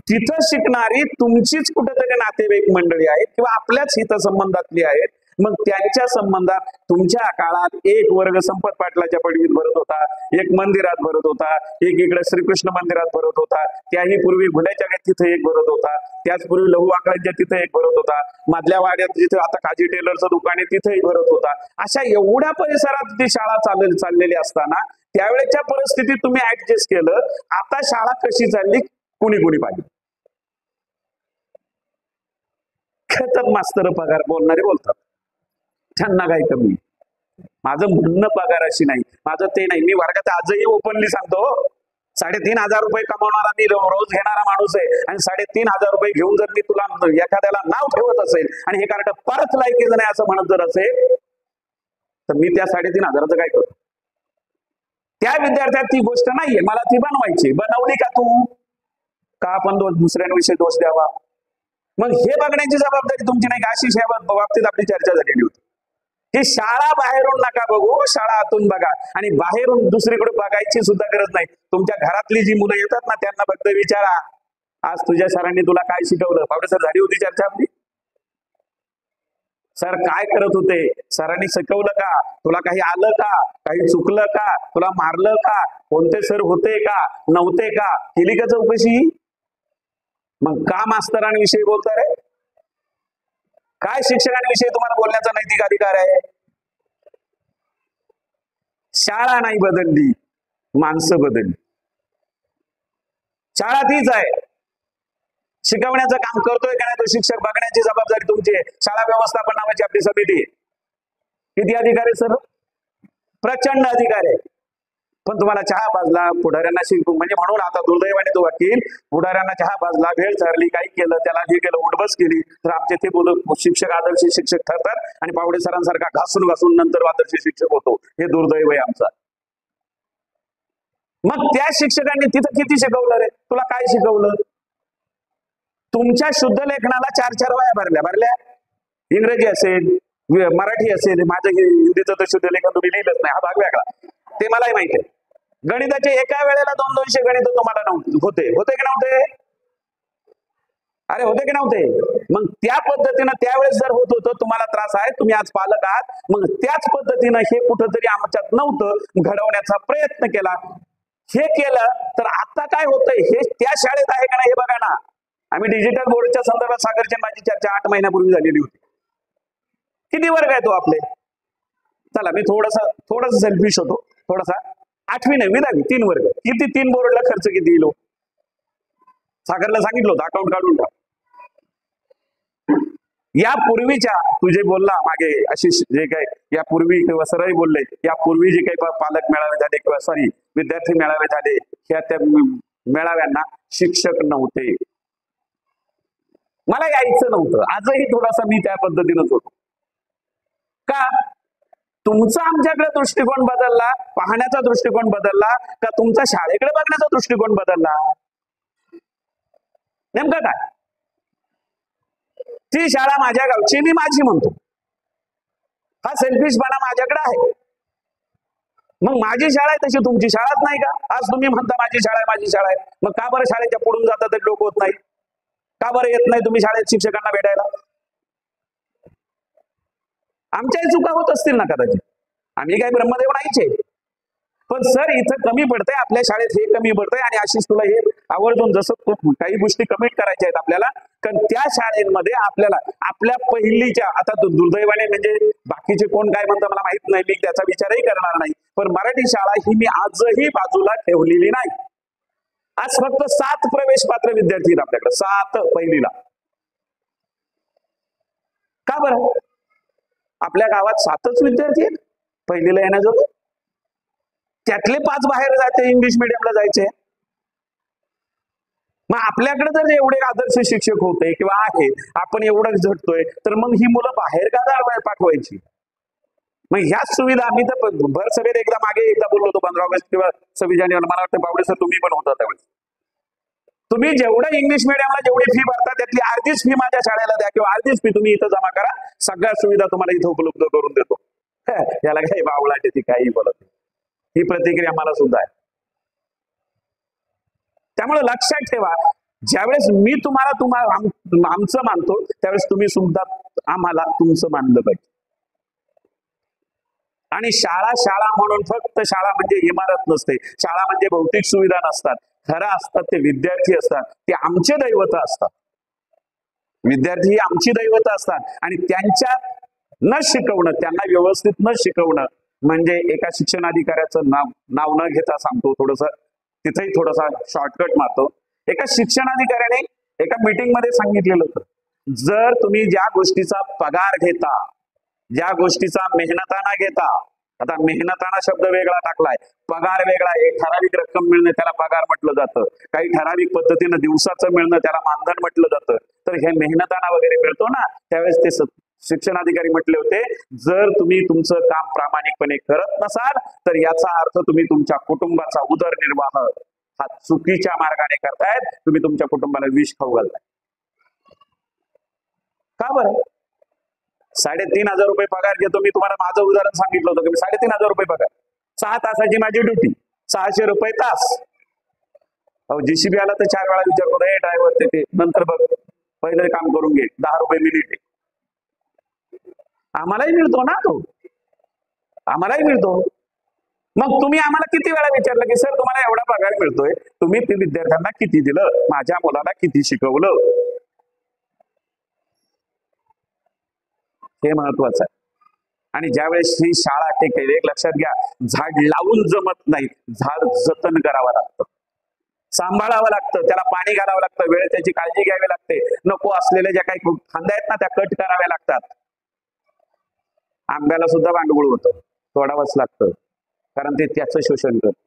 तिथं शिकणारी तुमचीच कुठेतरी नातेवाईक मंडळी आहेत किंवा आपल्याच हितसंबंधातली आहेत. मग त्यांच्या संबंधात तुमच्या काळात एक वर्ग संपत पाटलाच्या पडवीत भरत होता, एक मंदिरात भरत होता, एक इकडे श्रीकृष्ण मंदिरात भरत होता, त्याही पूर्वी घुड्याच्या तिथे एक भरत होता, त्याचपूर्वी लहू आकड्यांच्या तिथे एक भरत होता, मधल्या वाड्यात जिथे आता काजी टेलरचं दुकान आहे तिथेही भरत होता. अशा एवढ्या परिसरात ती शाळा चाललेली असताना त्यावेळेच्या परिस्थितीत तुम्ही ऍडजस्ट केलं. आता शाळा कशी चालली कुणी पाहिजे. खेळतात मास्तर पगार बोलणारे बोलतात, त्यांना काही कमी. माझं म्हणणं पगाराशी नाही, माझं ते नाही. मी वर्गात आजही ओपनली सांगतो, 3,500 रुपये कमावणारा मी रोज घेणारा माणूस आहे, आणि 3,500 रुपये घेऊन जर मी तुला एखाद्याला नाव ठेवत असेल आणि हे कार्ड परत लायकीच नाही असं म्हणत जर असेल तर मी त्या 3,500 काय करतो. त्या विद्यार्थ्यात ती गोष्ट नाहीये, मला ती बनवायची. बनवली का तू? का आपण दुसऱ्यांविषयी दोष द्यावा? मग हे बघण्याची जबाबदारी तुमची नाही का? अशी बाबतीत आपली चर्चा झालेली होती की शाळा बाहेरून नका बघू, शाळा आतून बघा. आणि बाहेरून दुसरीकडे बघायची सुद्धा गरज नाही. तुमच्या घरातली जी मुलं येतात ना त्यांना फक्त विचारा, आज तुझ्या सरांनी तुला काय शिकवलं? पावडे सर, झाली होती चर्चा आपली? सर काय करत होते? सरांनी शिकवलं का? तुला काही आलं का? काही चुकलं का? तुला मारलं का? कोणते सर होते का नव्हते का? केली का चौकशी? मग का मास्तरांविषयी बोलता रे? काय शिक्षकांविषयी तुम्हाला बोलण्याचा नैतिक अधिकार आहे? शाळा नाही बदलली, माणसं बदलली. शाळा तीच आहे. शिकवण्याचं काम करतोय का नाही तो शिक्षक बघण्याची जबाबदारी तुमची आहे. शाळा व्यवस्थापन नावाची आपली समिती आहे. किती अधिकार आहे सर? प्रचंड अधिकार आहे. पण तुम्हाला चहा पाजला, पुढाऱ्यांना म्हणजे म्हणून आता दुर्दैवाने तो वकील पुढाऱ्यांना चहा पाजला, भेळ चारली, काही केलं, त्याला हे केलं, उठबस केली, तर आमचे ते शिक्षक आदर्श शिक्षक ठरतात आणि पावडे सरांसारखा घासून घासून नंतर आदर्श शिक्षक होतो. हे दुर्दैव आहे आमचा. मग त्या शिक्षकांनी तिथं किती शिकवलं रे? तुला काय शिकवलं? तुमच्या शुद्ध लेखनाला 4 वह्या भरल्या. इंग्रजी असेल, मराठी असेल. माझं हिंदीचं तर शुद्ध लेखन तुम्ही लिहिलंच नाही, हा भाग वेगळा, ते मलाही माहिती आहे. गणिताचे एका वेळेला 200 गणित तुम्हाला होते की नव्हते? अरे होते की नव्हते? मग त्या पद्धतीनं त्यावेळेस जर होत होतं, तुम्हाला त्रास आहे, तुम्ही आज पालक आहात, मग त्याच पद्धतीनं हे कुठंतरी आमच्यात नव्हतं, घडवण्याचा प्रयत्न केला. हे केलं तर आता काय होतंय हे त्या शाळेत आहे का नाही हे बघा ना. आम्ही डिजिटल बोर्डच्या संदर्भात सागरची माझी चर्चा 8 महिन्यापूर्वी झालेली होती. किती वर्ग आहे तो आपले? चला मी थोडस सेल्फिश होतो, थोडासा 8वी 9वी 10वी 3 वर्ग. किती 3 बोर्डला खर्च किती येईल? सागरला सांगितलं होतं अकाउंट काढून टाक. यापूर्वीच्या तुझे बोलला मागे अशी जे काही यापूर्वी किंवा सरही बोलले, यापूर्वी जे काही पालक मेळावे झाले किंवा सॉरी विद्यार्थी मेळावे झाले, त्या मेळाव्यांना शिक्षक नव्हते. मला यायचं नव्हतं. आजही थोडासा मी त्या पद्धतीनंच होतो. का? तुमचा आमच्याकडे दृष्टिकोन बदलला, पाहण्याचा दृष्टिकोन बदलला का तुमचा शाळेकडे बघण्याचा दृष्टिकोन बदलला? नेमकं काय? ती शाळा माझ्या गावची, मी माझी म्हणतो. हा सेल्फिशपणा माझ्याकडे आहे. मग माझी शाळा आहे तशी तुमची शाळाच नाही का? आज तुम्ही म्हणता माझी शाळा आहे, माझी शाळा आहे. मग का बरं शाळेच्या पुढून जाता तरी डोकं होत नाही? का बरं येत नाही तुम्ही शाळेत शिक्षकांना भेटायला? आमच्याही चुका होत असतील ना कदाचित. आम्ही काही ब्रह्मदेव नाहीचे. पण सर इथं कमी पडतंय, आपल्या शाळेत हे कमी पडतंय आणि आशिष तुला हे आवर्जून जसं काही गोष्टी कमिट करायच्या आहेत आपल्याला, कारण त्या शाळेमध्ये आपल्याला आपल्या पहिलीच्या, आता दुर्दैवाने म्हणजे बाकीचे कोण काय म्हणतात मला माहित नाही, मी त्याचा विचारही करणार नाही, पण मराठी शाळा ही मी आजही बाजूला ठेवलेली नाही. आज फक्त 7 प्रवेश पात्र विद्यार्थी आहेत आपल्याकडे, 7 पहिलीला. का बरं? आपल्या गावात 7च विद्यार्थी आहेत पहिलीला येण्याजोगे. त्यातले 5 बाहेर जाते, इंग्लिश मिडियमला जायचे. मग आपल्याकडे जर एवढे आदर्श शिक्षक होते किंवा आहेत, आपण एवढं झटतोय, तर मग ही मुलं बाहेर का पाठवायची? मग ह्याच सुविधा आम्ही तर भर सभेत एकदा बोललो होतो 15 ऑगस्ट किंवा 26 जानेवारी, मला वाटतं पावडे सर तुम्ही पण होता त्यावेळेस. तुम्ही जेवढं इंग्लिश मिडियमला जेवढी फी भरता त्यातली अर्धीच फी माझ्या शाळेला द्या किंवा अर्धीच फी तुम्ही इथं जमा करा, सगळ्या सुविधा तुम्हाला इथं उपलब्ध करून देतो. याला काही बावळाट ती काही बोलत नाही. ही प्रतिक्रिया मला सुद्धा आहे. त्यामुळे लक्षात ठेवा, ज्यावेळेस मी तुम्हाला आमचं मानतो त्यावेळेस तुम्ही सुद्धा आम्हाला तुमचं मानलं पाहिजे. आणि शाळा म्हणून फक्त शाळा म्हणजे इमारत नसते, शाळा म्हणजे भौतिक सुविधा नसतात, खरं असतात ते विद्यार्थी असतात, ते आमचे दैवत असतात. विद्यार्थी ही आमची दैवत असतात आणि त्यांच्या न शिकवणं, त्यांना व्यवस्थित न शिकवणं म्हणजे एका शिक्षणाधिकाऱ्याचं नाव न घेता सांगतो, थोडस तिथेही थोडासा शॉर्टकट मारतो. एका शिक्षणाधिकाऱ्याने एका मीटिंग मध्ये सांगितलेलं होतं, जर तुम्ही ज्या गोष्टीचा पगार घेता, ज्या गोष्टीचा मेहनताना घेता, आता मेहनताना शब्द वेगळा टाकलाय, पगार वेगळा, एक ठराविक रक्कम मिळणं त्याला पगार म्हटलं जातं, काही ठराविक पद्धतीनं दिवसाचं मिळणं त्याला मानधन म्हटलं जातं. तर हे मेहनताना वगैरे मिळतो ना, त्यावेळेस ते शिक्षणाधिकारी म्हटले होते, जर तुम्ही तुमचं काम प्रामाणिकपणे करत नसाल तर याचा अर्थ तुम्ही तुमच्या कुटुंबाचा उदरनिर्वाह हा चुकीच्या मार्गाने करतायत. तुम्ही तुमच्या कुटुंबाला विष खाऊ घालताय. का बरं? 3,500 रुपये पगार घेतो. मी तुम्हाला माझं उदाहरण सांगितलं होतं की 3,500 रुपये पगार, 6 तासाची माझी ड्युटी, 600 रुपये तास. जीसीबी आला तर 4 वेळा विचारतो, हे ड्रायव्हर ते नंतर बघ, पहिलं काम करून घे, 10 रुपये मिनिट. आम्हालाही मिळतो ना तो, आम्हालाही मिळतो. मग तुम्ही आम्हाला किती वेळा विचारलं की सर तुम्हाला एवढा पगार मिळतोय, तुम्ही ते विद्यार्थ्यांना किती दिलं, माझ्या मुलाला किती शिकवलं, हे महत्वाचं आहे. आणि ज्यावेळेस ही शाळा टेकेल, एक लक्षात घ्या, झाड लावून जमत नाही, झाड जतन करावं लागतं, सांभाळावं लागतं, त्याला पाणी घालावं लागतं, वेळ त्याची काळजी घ्यावी लागते. नको असलेल्या ज्या काही फांद्या आहेत ना त्या कट कराव्या लागतात. आंब्याला सुद्धा भांडवल होतं, तोडावंच लागतं, कारण ते त्याचं शोषण करतं.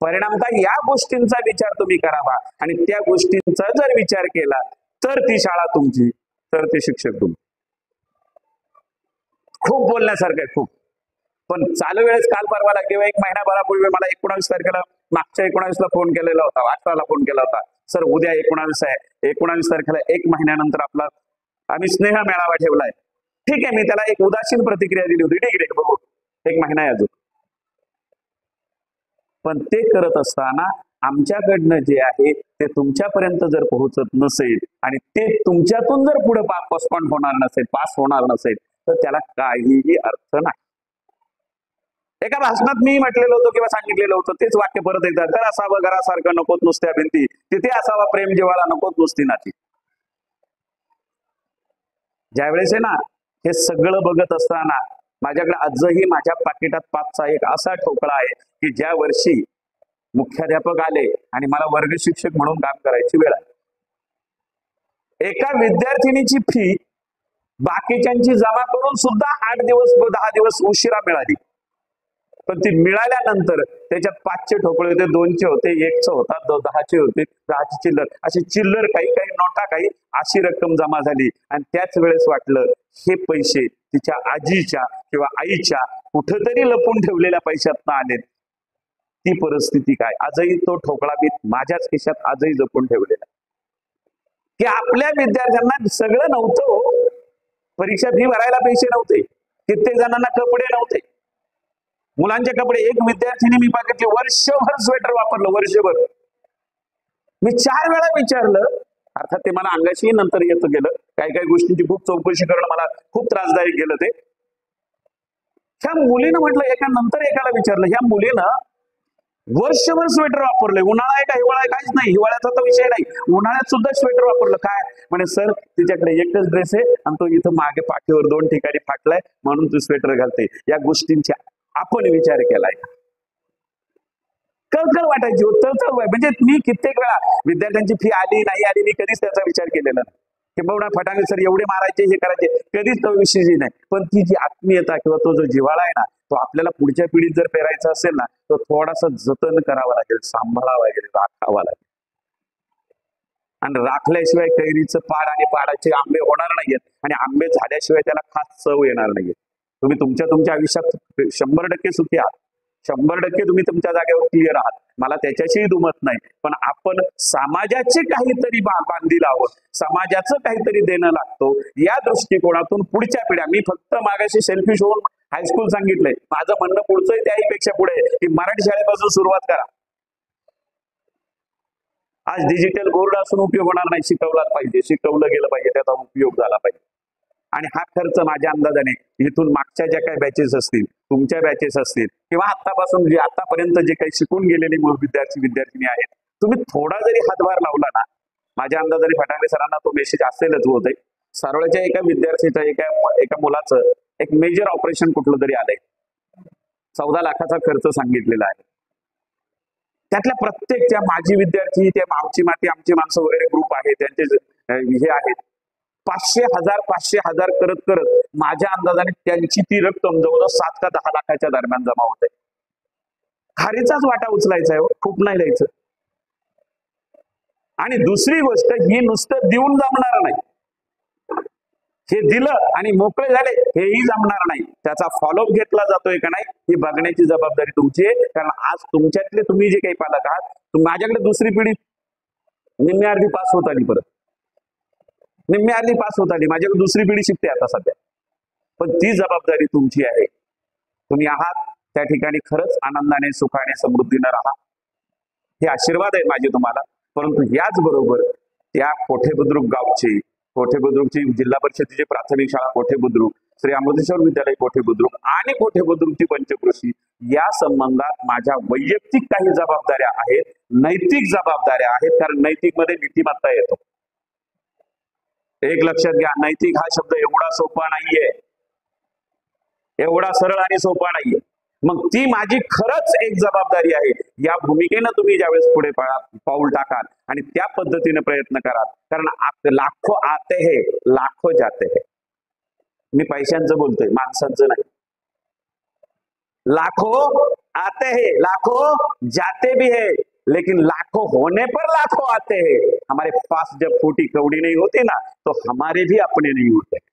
परिणामतः या गोष्टींचा विचार तुम्ही करावा, आणि त्या गोष्टींचा जर विचार केला तर ती शाळा तुमची, तर ते शिक्षक तुमचे. खूप बोलण्यासारखं आहे, खूप. पण चालू वेळेस काल परवाला किंवा 1 महिनाभरापूर्वी मला 19 तारखेला, मागच्या 19ला फोन केलेला होता, 18ला फोन केला होता, सर उद्या 19 आहे, 19 तारखेला 1 महिन्यानंतर आपला आम्ही स्नेह मेळावा ठेवलाय. ठीक आहे, मी त्याला एक उदासीन प्रतिक्रिया दिली होती, ठीक आहे बघू 1 महिना आहे अजून. पण ते करत असताना आमच्याकडनं जे आहे ते तुमच्यापर्यंत जर पोहोचत नसेल, आणि ते तुमच्यातून जर पुढे पोस्टपोन होणार नसेल, पास होणार नसेल, तर त्याला काहीही अर्थ नाही. एका भाषणात मी म्हटलेलं होतं किंवा सांगितलेलं होतं तेच वाक्य परत एकदा, घर असावं घरासारखं नकोत नुसत्या भिंती, तिथे असावा प्रेम जिव्हाळा नकोत नुसती नाती. ज्यावेळेस आहे ना हे सगळं बघत असताना माझ्याकडे आजही माझ्या पाकिटात 5चा एक असा ठोकळा आहे की ज्या वर्षी मुख्याध्यापक आले आणि मला वर्ग शिक्षक म्हणून काम करायची वेळ आली, एका विद्यार्थिनीची फी बाकीच्यांची जमा करून सुद्धा 8 दिवस 10 दिवस उशिरा मिळाली. पण ती मिळाल्यानंतर त्याच्यात 5चे ठोकळे होते, 2चे होते, 1चं होता, 10चे होते, 10ची चिल्लर, अशी चिल्लर काही काही नोटा काही, अशी रक्कम जमा झाली. आणि त्याच वेळेस वाटलं हे पैसे तिच्या आजीच्या किंवा आईच्या कुठंतरी लपून ठेवलेल्या पैशातनं आलेत. ती परिस्थिती काय, आजही तो ठोकळा मी माझ्याच खिशात आजही जपून ठेवलेला, की आपल्या विद्यार्थ्यांना सगळं नव्हतं. परीक्षा फी भरायला पैसे नव्हते, कित्येक जणांना कपडे नव्हते, मुलांचे कपडे. एक विद्यार्थिनी मी बघितली वर्षभर स्वेटर वापरलं, वर्षभर. मी 4 वेळा विचारलं, अर्थात ते मला अंगाशी नंतर येतं गेलं, काही काही गोष्टींची खूप चौकशी करणं मला खूप त्रासदायक गेलं. ते ह्या मुलीनं म्हटलं, एका नंतर एकाला विचारलं, ह्या मुलीनं वर्षभर स्वेटर वापरलंय, उन्हाळा आहे का हिवाळा आहे काहीच नाही, हिवाळ्याचा तर विषय नाही, उन्हाळ्यात सुद्धा स्वेटर वापरलं. काय म्हणे, सर तिच्याकडे एकच ड्रेस आहे आणि तो इथं मागे पाठीवर 2 ठिकाणी फाटलाय म्हणून तू स्वेटर घालते. या गोष्टींची आपण विचार केलाय? कळकळ वाटायची, तळतळ. म्हणजे मी कित्येक वेळा विद्यार्थ्यांची फी आली नाही आली, मी कधीच त्याचा विचार केलेला नाही की बाबा फटाके सर एवढे मारायचे, हे करायचे, कधीच तो विषय नाही. पण ती जी आत्मीयता किंवा तो जो जिव्हाळा आहे ना, तो आपल्याला पुढच्या पिढीत जर पेरायचा असेल ना, तो थोडासा जतन करावा लागेल, सांभाळावा लागेल, राखावा लागेल. आणि राखल्याशिवाय कैरीचं पाड आणि पाडाचे आंबे होणार नाहीयेत, आणि आंबे झाल्याशिवाय त्याला खास चव येणार नाहीये. तुम्ही तुमच्या आयुष्यात 100% सुखी आहात, 100% तुम्ही तुमच्या जागेवर क्लिअर आहात, मला त्याच्याशीही दुमत नाही. पण आपण समाजाचे काहीतरी बांधील आहोत, समाजाचं काहीतरी देणं लागतो, या दृष्टिकोनातून पुढच्या पिढ्या. मी फक्त मागाशी सेल्फिश होऊन हायस्कूल सांगितलंय, माझं म्हणणं पुढचंही त्याहीपेक्षा पुढे आहे की मराठी शाळेपासून सुरुवात करा. आज डिजिटल बोर्ड असून उपयोग होणार नाही, शिकवलाच पाहिजे, शिकवलं गेलं पाहिजे, त्याचा उपयोग झाला पाहिजे. आणि हा खर्च माझ्या अंदाजाने इथून मागच्या ज्या काही बॅचेस असतील, तुमच्या बॅचेस असतील, किंवा आतापासून जे आतापर्यंत जे काही शिकून गेलेले विद्यार्थी आहेत, तुम्ही थोडा जरी हातभार लावला ना, माझ्या अंदाजाने फटाके सरांना तो मेसेज असेलच होत. सरळच्या एका विद्यार्थीचा एका मुलाचं एक मेजर ऑपरेशन कुठलं तरी आलंय, 14 लाखाचा खर्च सांगितलेला आहे. त्यातल्या प्रत्येक त्या माझी विद्यार्थी, त्या आमची माती आमची माणसं वगैरे ग्रुप आहे, त्यांचे हे आहेत, 500,000 करत करत माझ्या अंदाजाने त्यांची ती रक्कम जवळजवळ 7 का 10 लाखाच्या दरम्यान जमा होते. खारीचाच वाटा उचलायचा आहे, खूप नाही द्यायचं. आणि दुसरी गोष्ट, ही नुसतं देऊन जमणार नाही, हे दिलं आणि मोकळे झाले हेही जमणार नाही. त्याचा फॉलोअप घेतला जातोय का नाही ही बघण्याची जबाबदारी तुमची आहे. कारण आज तुमच्यातले तुम्ही जे काही पालक आहात, माझ्याकडे दुसरी पिढी निम्मी अर्धी पास होत आली, परत निम्मी अर्धी पास होत आली, माझ्याकडे दुसरी पिढी शिकते आता सध्या. पण ती जबाबदारी तुमची आहे. तुम्ही आहात त्या ठिकाणी खरंच आनंदाने, सुखाने, समृद्धीने राहा, हे आशीर्वाद आहे माझे तुम्हाला. परंतु याचबरोबर त्या कोठे बुद्रुक गावचे, कोठे बुद्रुकची जिल्हा परिषदेची प्राथमिक शाळा कोठे बुद्रुक, श्री अमृतेश्वर विद्यालय कोठे बुद्रुक आणि कोठे बुद्रुकची पंचकृषी या संबंधात माझ्या वैयक्तिक काही जबाबदाऱ्या आहेत, नैतिक जबाबदाऱ्या आहेत. कारण नैतिक मध्ये नीतिमत्ता येतो. एक लक्षात घ्या, नैतिक हा शब्द एवढा सोपा नाहीये, एवढा सरळ आणि सोपा नाहीये. मग ती माझी खरंच एक जबाबदारी आहे. या भूमिकेनं तुम्ही ज्यावेळेस पुढे पाऊल टाकाल आणि त्या पद्धतीने प्रयत्न कराल, कारण लाखो आते है लाखो जाते है. मी पैशांचं बोलतोय, माणसांचं नाही. लाखो आते हैं, लाखो जाते भी है, लेकिन लाखों होने पर लाखों आते हैं. हमारे पास जब फूटी कौड़ी नहीं होती ना, तो हमारे भी अपने नहीं होते.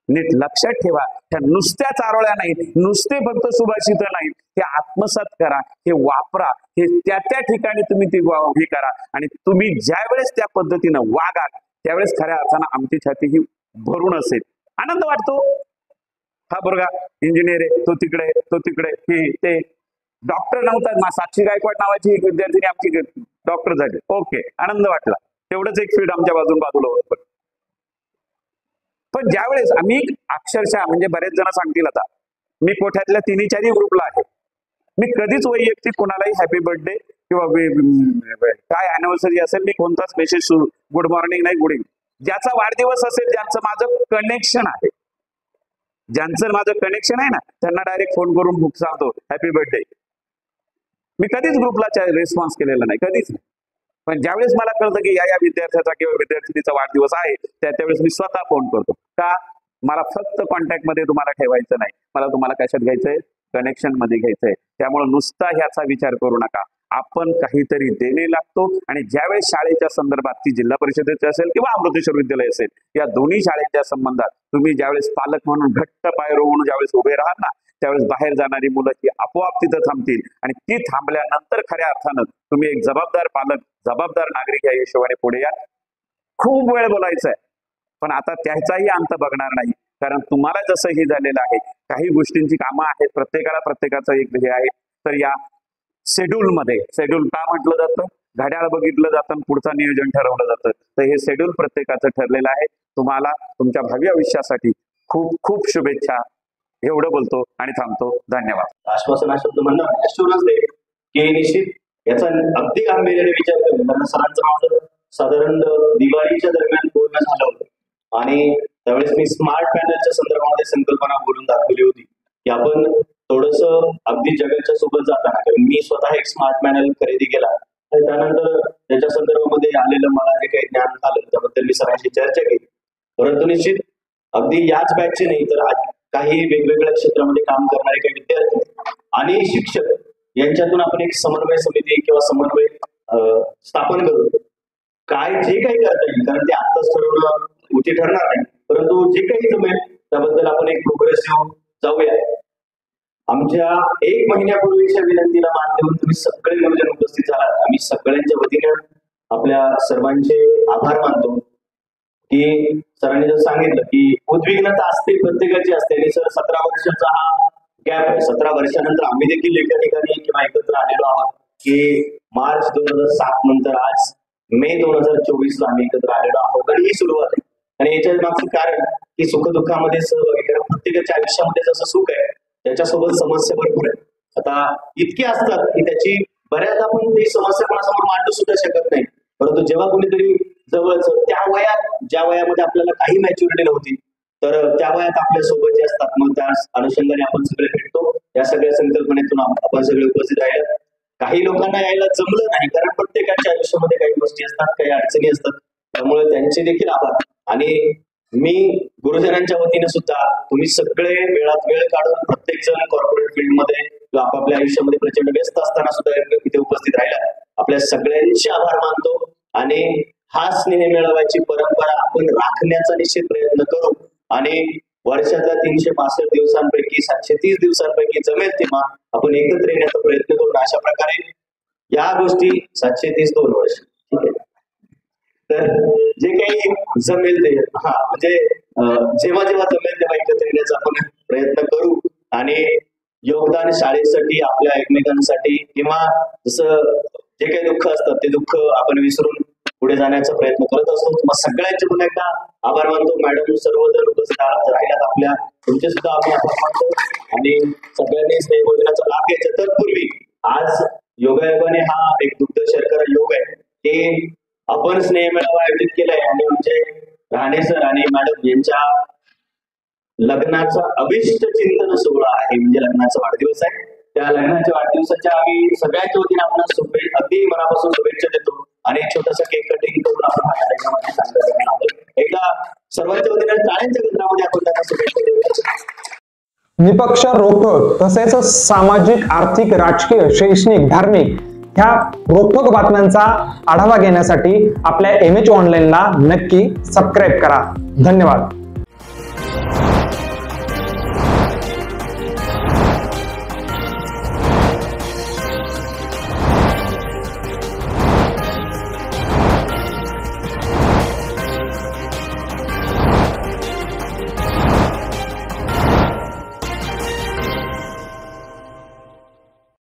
नीट लक्षात ठेवा, त्या नुसत्या चारोळ्या नाहीत, नुसते फक्त सुभाषित नाहीत, ते आत्मसात करा, हे वापरा, हे त्या त्या ठिकाणी तुम्ही ती हे करा. आणि तुम्ही ज्या वेळेस त्या पद्धतीनं वागाल त्यावेळेस खऱ्या अर्थानं आमची छाती ही भरून असेल. आनंद वाटतो. हा बरगा इंजिनियर आहे, तो तिकडे, तो तिकडे, हे ते डॉक्टर नव्हता, साक्षी गायकवाड नावाची एक विद्यार्थिनी आमची डॉक्टर झाली. ओके, आनंद वाटला. तेवढंच एक फील्ड आमच्या बाजूला होतं. पण ज्यावेळेस आम्ही अक्षरशः म्हणजे बरेच जण सांगतील आता, मी कोठ्यातल्या 3-4 ग्रुपला आहे. मी कधीच वैयक्तिक कोणालाही हॅपी बर्थडे किंवा काय अॅनिव्हर्सरी असेल, मी कोणताच मेसेज गुड मॉर्निंग नाही, गुड इव्हनिंग. ज्याचा वाढदिवस असेल, ज्यांचं माझं कनेक्शन आहे, ज्यांचं माझं कनेक्शन आहे ना, त्यांना डायरेक्ट फोन करून सांगतो हॅपी बर्थडे. मी कधीच ग्रुपला रिस्पॉन्स केलेला नाही, कधीच नाही. पण ज्यावेळेस मला कळतं की या विद्यार्थ्याचा किंवा विद्यार्थिनीचा वाढदिवस आहे, त्यावेळेस मी स्वतः फोन करतो. का? मला फक्त कॉन्टॅक्ट मध्ये तुम्हाला ठेवायचं नाही, मला तुम्हाला कशात घ्यायचंय, कनेक्शन मध्ये घ्यायचंय. त्यामुळे नुसता ह्याचा विचार करू नका. आपण काहीतरी देणे लागतो. आणि ज्यावेळेस शाळेच्या संदर्भात, ती जिल्हा परिषदेची असेल किंवा अमृतेश्वर विद्यालय असेल, या दोन्ही शाळेच्या संबंधात तुम्ही ज्यावेळेस पालक म्हणून घट्ट पाय रोवून ज्यावेळेस उभे राहाल ना, त्यावेळेस बाहेर जाणारी मुलं ही आपोआप तिथं थांबतील. आणि ती थांबल्यानंतर खऱ्या अर्थानं तुम्ही एक जबाबदार पालक, जबाबदार नागरिक या हिशोबाने पुढे या. खूप वेळ बोलायचं आहे, पण आता त्याचाही अंत बघणार नाही. कारण तुम्हाला जसं हे झालेलं आहे, काही गोष्टींची कामं आहेत, प्रत्येकाला प्रत्येकाचं एक हे आहे. तर या शेड्यूल मध्ये, शेड्यूल का म्हटलं जातं, घड्याळ बघितलं जातं, पुढचं नियोजन ठरवलं जातं. तर हे शेड्यूल प्रत्येकाचं ठरलेलं आहे. तुम्हाला तुमच्या भावी आयुष्यासाठी खूप खूप शुभेच्छा. एवढं बोलतो आणि थांबतो. धन्यवाद. आश्वासन शब्द म्हणणं ऍश्युरन्स दे की निश्चित याचा अगदी गांभीर्याने विचार करून, कारण सरांचं माझं साधारण दिवाळीच्या दरम्यान बोलणं झालं होतं. आणि त्यावेळेस मी स्मार्ट पॅनलच्या संदर्भामध्ये संकल्पना बोलून दाखवली होती की आपण थोडस अगदी जगाच्या सोबत जाताना, कारण मी स्वतः एक स्मार्ट पॅनल खरेदी केला आणि त्यानंतर त्याच्या संदर्भामध्ये आलेलं मला जे काही ज्ञान आलं त्याबद्दल मी सरांशी चर्चा केली. परंतु निश्चित अगदी याच बॅचचे नाही तर काही वेगवेगळ्या क्षेत्रामध्ये काम करणारे काही विद्यार्थी आणि शिक्षक यांच्यातून आपण एक समन्वय समिती किंवा समन्वय स्थापन करू. काय जे काही करता येईल, कारण ते आत्ताच ठरवणं उचित ठरणार नाही, परंतु जे काही जमेल त्याबद्दल आपण एक प्रोग्रेसिव्ह जाऊया. आमच्या 1 महिन्यापूर्वीच्या विनंतीला मान देऊन तुम्ही सगळे नियोजन उपस्थित झालात. आम्ही सगळ्यांच्या वतीनं आपल्या सर्वांचे आभार मानतो की सरांनी जर सांगितलं की उद्विग्नता असते, प्रत्येकाची असते. आणि सर 17 वर्षाचा हा गॅप आहे. 17 वर्षानंतर आम्ही देखील एका ठिकाणी किंवा एकत्र आलेलो आहोत की मार्च 2007 नंतर आज मे 2024 ला आम्ही एकत्र आलेलो आहोत. आणि ही सुरुवात आहे. आणि याच्या मागचं कारण की सुखदुःखामध्ये सहभागी, कारण प्रत्येकाच्या आयुष्यामध्ये जसं सुख आहे त्याच्यासोबत समस्या भरपूर आहे. आता इतके असतात की त्याची बऱ्याचदा आपण ती समस्या कोणासमोर मांडू सुद्धा शकत नाही. परंतु जेव्हा कोणीतरी जवळच त्या वयात, ज्या वयामध्ये आपल्याला काही मॅच्युरिटी नव्हती, तर त्या वयात आपल्या सोबत जे असतात, मग त्या अनुषंगाने आपण सगळे भेटतो. या सगळ्या संकल्पनेतून आपण सगळे उपस्थित राहिलो. काही लोकांना यायला जमलं नाही, कारण प्रत्येकाच्या आयुष्यामध्ये काही गोष्टी असतात, काही अडचणी असतात. त्यामुळे त्यांचे देखील आभार. आणि मी गुरुजनांच्या वतीने सुद्धा तुम्ही सगळे वेळात वेळ काढून प्रत्येक जण कॉर्पोरेट फील्डमध्ये किंवा आपापल्या आयुष्यामध्ये प्रचंड व्यस्त असताना सुद्धा इथे उपस्थित राहिला, आपल्या सगळ्यांचे आभार मानतो. आणि हा स्नेह मेळाव्याची परंपरा आपण राखण्याचा निश्चित प्रयत्न करू आणि वर्षाच्या 365 दिवसांपैकी 730 दिवसांपैकी जमेल तेव्हा आपण एकत्र येण्याचा प्रयत्न करू. अशा प्रकारे या गोष्टी 730 2 वर्ष, ठीक आहे. तर जे काही जमेल ते म्हणजे जेव्हा जेव्हा जमेल तेव्हा एकत्र येण्याचा आपण प्रयत्न करू आणि योगदान शाळेसाठी आपल्या एकमेकांसाठी किंवा जसं जे काही दुःख असतात ते दुःख आपण विसरून पुढे जाण्याचा प्रयत्न करत असतो. मग सगळ्यांचे पुन्हा एकदा आभार मानतो. मॅडम सर्वजण उपस्थित राहिल्यात, आपल्या तुमचे सुद्धा आम्ही आभार मानतो आणि सगळ्यांनी स्नेह भोजनाचा लाभ घ्यायचा. तत्पूर्वी आज योगायोगाने हा एक दुग्ध शर्करा योग आहे ते आपण स्नेह मेळावा आयोजित केलाय आणि आमचे राणे सर आणि मॅडम यांच्या लग्नाचा अभिष्ट चिंतन सोहळा आहे, म्हणजे लग्नाचा वाढदिवस आहे. त्या लग्नाच्या वाढदिवसाच्या आम्ही सगळ्यांच्या वतीने आपण अगदी मनापासून शुभेच्छा देतो आणि एक छोटासा केक कटिंग करून आपण हा कार्यक्रमाची सांगता करणार आहोत. एकदा सर्वांच्या वतीने टाळ्यांच्या गजरामध्ये आपण त्यांना शुभेच्छा देतो. निपक्ष, रोखोक तसेच सामाजिक, आर्थिक, राजकीय, शैक्षणिक, धार्मिक ह्या रोखोक बातम्यांचा आढावा घेण्यासाठी आपल्या MH ऑनलाईनला नक्की सबस्क्राईब करा. धन्यवाद.